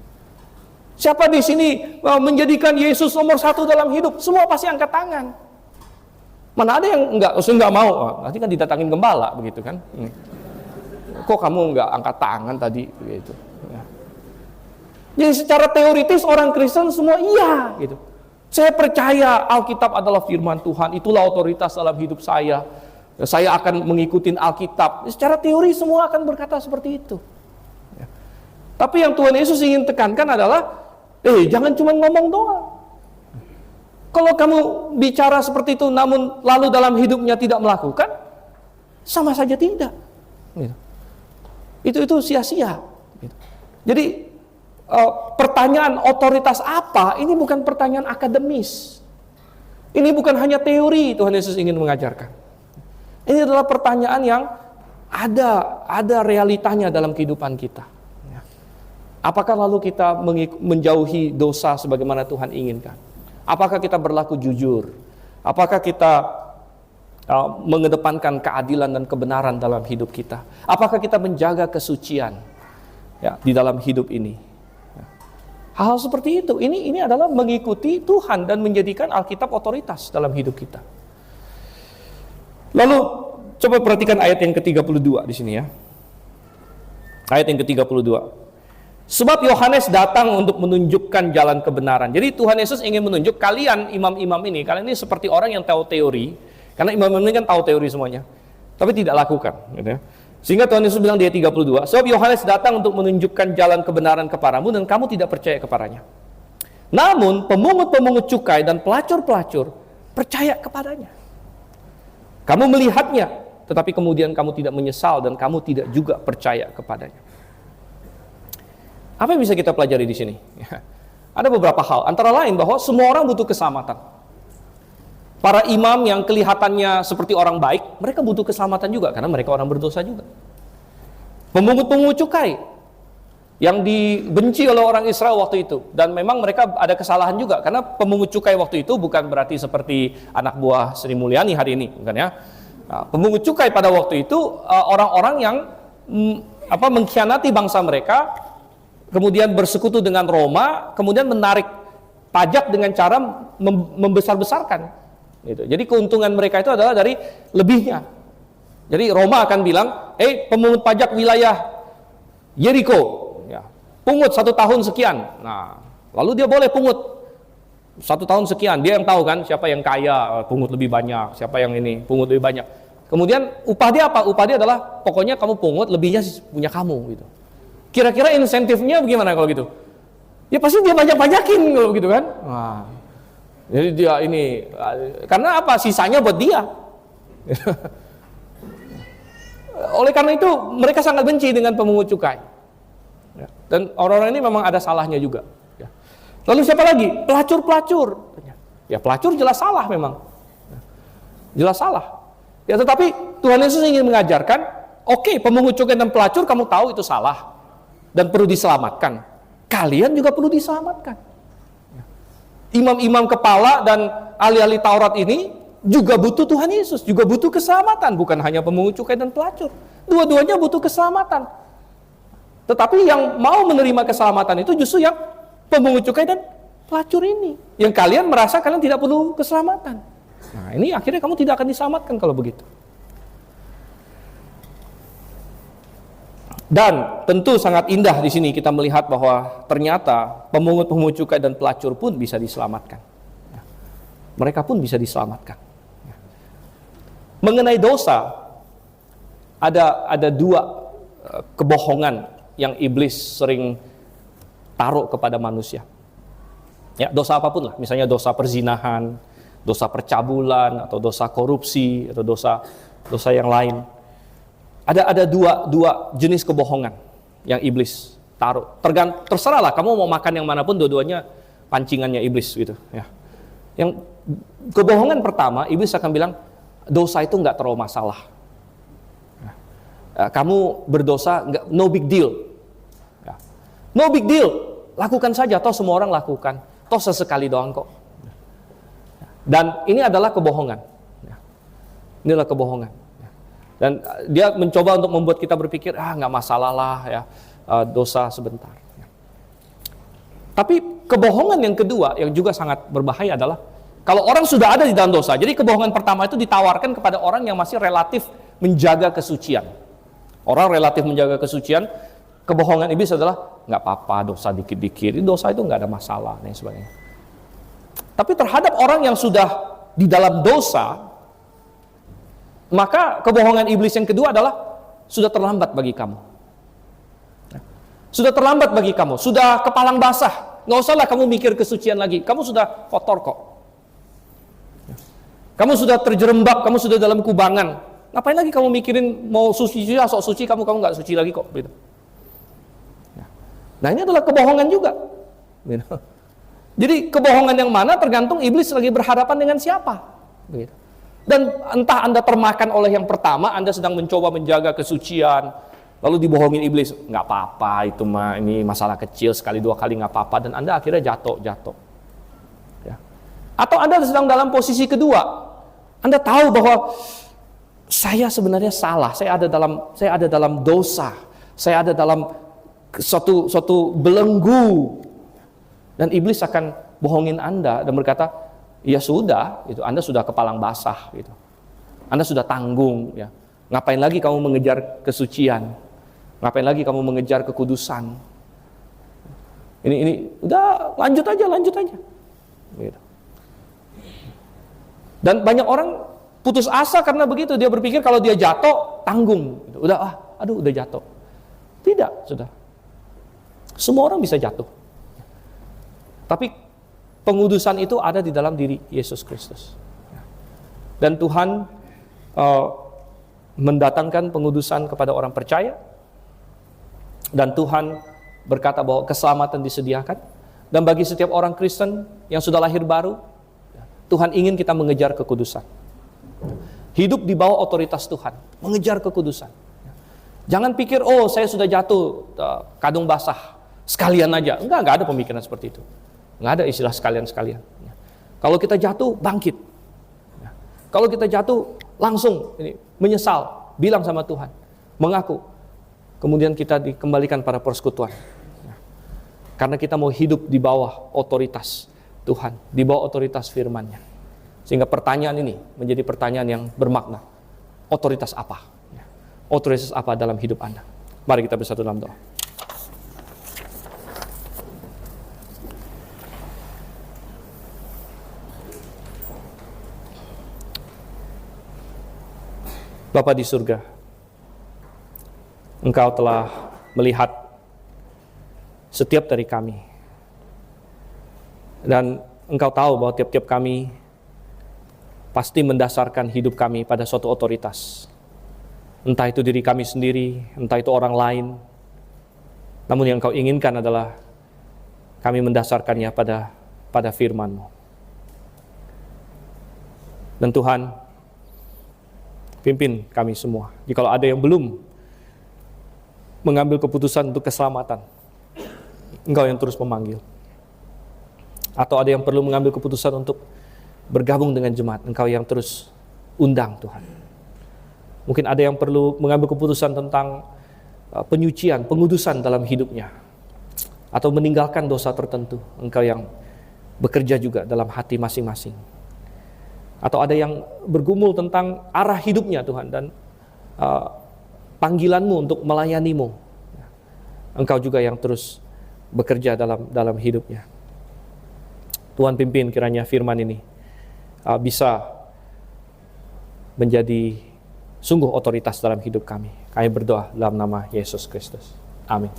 Siapa di sini menjadikan Yesus nomor 1 dalam hidup, semua pasti angkat tangan. Mana ada yang nggak mau? Nanti kan didatangin gembala, begitu kan? Kok kamu nggak angkat tangan tadi, begitu? Ya. Jadi secara teoritis orang Kristen semua iya, gitu. Saya percaya Alkitab adalah firman Tuhan, itulah otoritas dalam hidup saya. Saya akan mengikuti Alkitab. Secara teori semua akan berkata seperti itu. Ya. Tapi yang Tuhan Yesus ingin tekankan adalah, jangan cuma ngomong doang. Kalau kamu bicara seperti itu, namun lalu dalam hidupnya tidak melakukan, sama saja tidak. Gitu. Itu sia-sia. Gitu. Jadi pertanyaan otoritas apa, ini bukan pertanyaan akademis. Ini bukan hanya teori Tuhan Yesus ingin mengajarkan. Ini adalah pertanyaan yang ada realitanya dalam kehidupan kita. Apakah lalu kita menjauhi dosa sebagaimana Tuhan inginkan? Apakah kita berlaku jujur? Apakah kita mengedepankan keadilan dan kebenaran dalam hidup kita? Apakah kita menjaga kesucian di dalam hidup ini? Hal-hal seperti itu, ini adalah mengikuti Tuhan dan menjadikan Alkitab otoritas dalam hidup kita. Lalu coba perhatikan ayat yang ke-32 di sini ya. Ayat yang ke-32. Sebab Yohanes datang untuk menunjukkan jalan kebenaran. Jadi Tuhan Yesus ingin menunjuk kalian imam-imam ini, kalian ini seperti orang yang tahu teori, karena imam-imam ini kan tahu teori semuanya, tapi tidak lakukan, gitu ya. Sehingga Tuhan Yesus bilang di ayat 32, sebab Yohanes datang untuk menunjukkan jalan kebenaran kepadamu dan kamu tidak percaya kepadanya. Namun pemungut-pemungut cukai dan pelacur-pelacur percaya kepadanya. Kamu melihatnya, tetapi kemudian kamu tidak menyesal dan kamu tidak juga percaya kepadanya. Apa yang bisa kita pelajari di sini? Ada beberapa hal, antara lain bahwa semua orang butuh keselamatan. Para imam yang kelihatannya seperti orang baik, mereka butuh keselamatan juga karena mereka orang berdosa juga. Pemungut-pemungut cukai yang dibenci oleh orang Israel waktu itu, dan memang mereka ada kesalahan juga karena pemungut cukai waktu itu bukan berarti seperti anak buah Sri Mulyani hari ini, bukan ya? Nah, pemungut cukai pada waktu itu orang-orang yang mengkhianati bangsa mereka, kemudian bersekutu dengan Roma, kemudian menarik pajak dengan cara membesar-besarkan. Gitu. Jadi keuntungan mereka itu adalah dari lebihnya. Jadi Roma akan bilang, pemungut pajak wilayah Yeriko, ya, pungut 1 tahun sekian. Nah, lalu dia boleh pungut 1 tahun sekian. Dia yang tahu kan siapa yang kaya, pungut lebih banyak, siapa yang ini pungut lebih banyak. Kemudian upah dia apa? Upah dia adalah pokoknya kamu pungut, lebihnya punya kamu. Gitu. Kira-kira insentifnya bagaimana kalau gitu? Ya pasti dia banyak-banyakin kalau gitu kan. Nah, jadi dia ini, karena apa? Sisanya buat dia. Oleh karena itu mereka sangat benci dengan pemungut cukai. Dan orang-orang ini memang ada salahnya juga. Lalu siapa lagi? Pelacur-pelacur. Ya pelacur jelas salah memang. Jelas salah. Ya tetapi Tuhan Yesus ingin mengajarkan, oke, pemungut cukai dan pelacur kamu tahu itu salah dan perlu diselamatkan. Kalian juga perlu diselamatkan. Imam-imam kepala dan ahli-ahli Taurat ini juga butuh Tuhan Yesus, juga butuh keselamatan, bukan hanya pemungut cukai dan pelacur. Dua-duanya butuh keselamatan. Tetapi yang mau menerima keselamatan itu justru yang pemungut cukai dan pelacur ini. Yang kalian merasa kalian tidak perlu keselamatan. Nah, ini akhirnya kamu tidak akan diselamatkan kalau begitu. Dan tentu sangat indah di sini kita melihat bahwa ternyata pemungut-pemungut cukai dan pelacur pun bisa diselamatkan. Mereka pun bisa diselamatkan. Mengenai dosa, ada 2 kebohongan yang iblis sering taruh kepada manusia. Ya, dosa apapun lah, misalnya dosa perzinahan, dosa percabulan, atau dosa korupsi, atau dosa yang lain. Ada dua jenis kebohongan yang iblis taruh. Terserahlah kamu mau makan yang manapun, dua-duanya pancingannya iblis gitu ya. Yang kebohongan pertama, iblis akan bilang dosa itu nggak terlalu masalah. Kamu berdosa no big deal. Ya. No big deal, lakukan saja, toh semua orang lakukan, toh sesekali doang kok. Dan ini adalah kebohongan. Ya. Inilah kebohongan. Ya. Dan dia mencoba untuk membuat kita berpikir, nggak masalah lah ya, dosa sebentar. Ya. Tapi kebohongan yang kedua yang juga sangat berbahaya adalah kalau orang sudah ada di dalam dosa. Jadi kebohongan pertama itu ditawarkan kepada orang yang masih relatif menjaga kesucian. Orang relatif menjaga kesucian, kebohongan iblis adalah nggak apa-apa dosa dikit-dikit, dosa itu nggak ada masalah dan sebagainya. Tapi terhadap orang yang sudah di dalam dosa, maka kebohongan iblis yang kedua adalah sudah terlambat bagi kamu. Sudah terlambat bagi kamu, sudah kepalang basah, nggak usahlah kamu mikir kesucian lagi, kamu sudah kotor kok. Kamu sudah terjerembab, kamu sudah dalam kubangan. Ngapain lagi kamu mikirin mau suci, sok suci, kamu nggak suci lagi kok. Gitu. Nah ini adalah kebohongan juga. Gitu. Jadi kebohongan yang mana tergantung iblis lagi berhadapan dengan siapa. Gitu. Dan entah Anda termakan oleh yang pertama, Anda sedang mencoba menjaga kesucian, lalu dibohongin iblis, nggak apa-apa itu mah, ini masalah kecil, sekali dua kali nggak apa-apa, dan Anda akhirnya jatuh. Ya. Atau Anda sedang dalam posisi kedua, Anda tahu bahwa saya sebenarnya salah, saya ada dalam dosa, saya ada dalam suatu belenggu, dan iblis akan bohongin Anda dan berkata, ya sudah, itu Anda sudah kepalang basah, gitu. Anda sudah tanggung, ya. Ngapain lagi kamu mengejar kesucian? Ngapain lagi kamu mengejar kekudusan? Ini udah lanjut aja. Gitu. Dan banyak orang putus asa karena begitu, dia berpikir kalau dia jatuh tanggung, udah jatuh. Tidak, sudah. Semua orang bisa jatuh. Tapi pengudusan itu ada di dalam diri Yesus Kristus. Dan Tuhan mendatangkan pengudusan kepada orang percaya. Dan Tuhan berkata bahwa keselamatan disediakan. Dan bagi setiap orang Kristen yang sudah lahir baru, Tuhan ingin kita mengejar kekudusan. Hidup di bawah otoritas Tuhan, mengejar kekudusan. Jangan pikir, saya sudah jatuh, kadung basah, sekalian aja. Enggak ada pemikiran seperti itu. Enggak ada istilah sekalian-sekalian. Kalau kita jatuh, bangkit. Kalau kita jatuh, langsung menyesal, bilang sama Tuhan, mengaku. Kemudian kita dikembalikan pada persekutuan. Karena kita mau hidup di bawah otoritas Tuhan, di bawah otoritas firman-Nya. Sehingga pertanyaan ini menjadi pertanyaan yang bermakna. Otoritas apa? Otoritas apa dalam hidup Anda? Mari kita bersatu dalam doa. Bapa di surga, Engkau telah melihat setiap dari kami. Dan Engkau tahu bahwa tiap-tiap kami pasti mendasarkan hidup kami pada suatu otoritas. Entah itu diri kami sendiri, entah itu orang lain. Namun yang Engkau inginkan adalah kami mendasarkannya pada firman-Mu. Dan Tuhan, pimpin kami semua. Jikalau ada yang belum mengambil keputusan untuk keselamatan, Engkau yang terus memanggil. Atau ada yang perlu mengambil keputusan untuk bergabung dengan jemaat, Engkau yang terus undang Tuhan. Mungkin ada yang perlu mengambil keputusan tentang penyucian, pengudusan dalam hidupnya, atau meninggalkan dosa tertentu, Engkau yang bekerja juga dalam hati masing-masing. Atau ada yang bergumul tentang arah hidupnya Tuhan, dan panggilan-Mu untuk melayani-Mu, Engkau juga yang terus bekerja dalam hidupnya. Tuhan pimpin kiranya firman ini bisa menjadi sungguh otoritas dalam hidup kami. Kami berdoa dalam nama Yesus Kristus. Amin.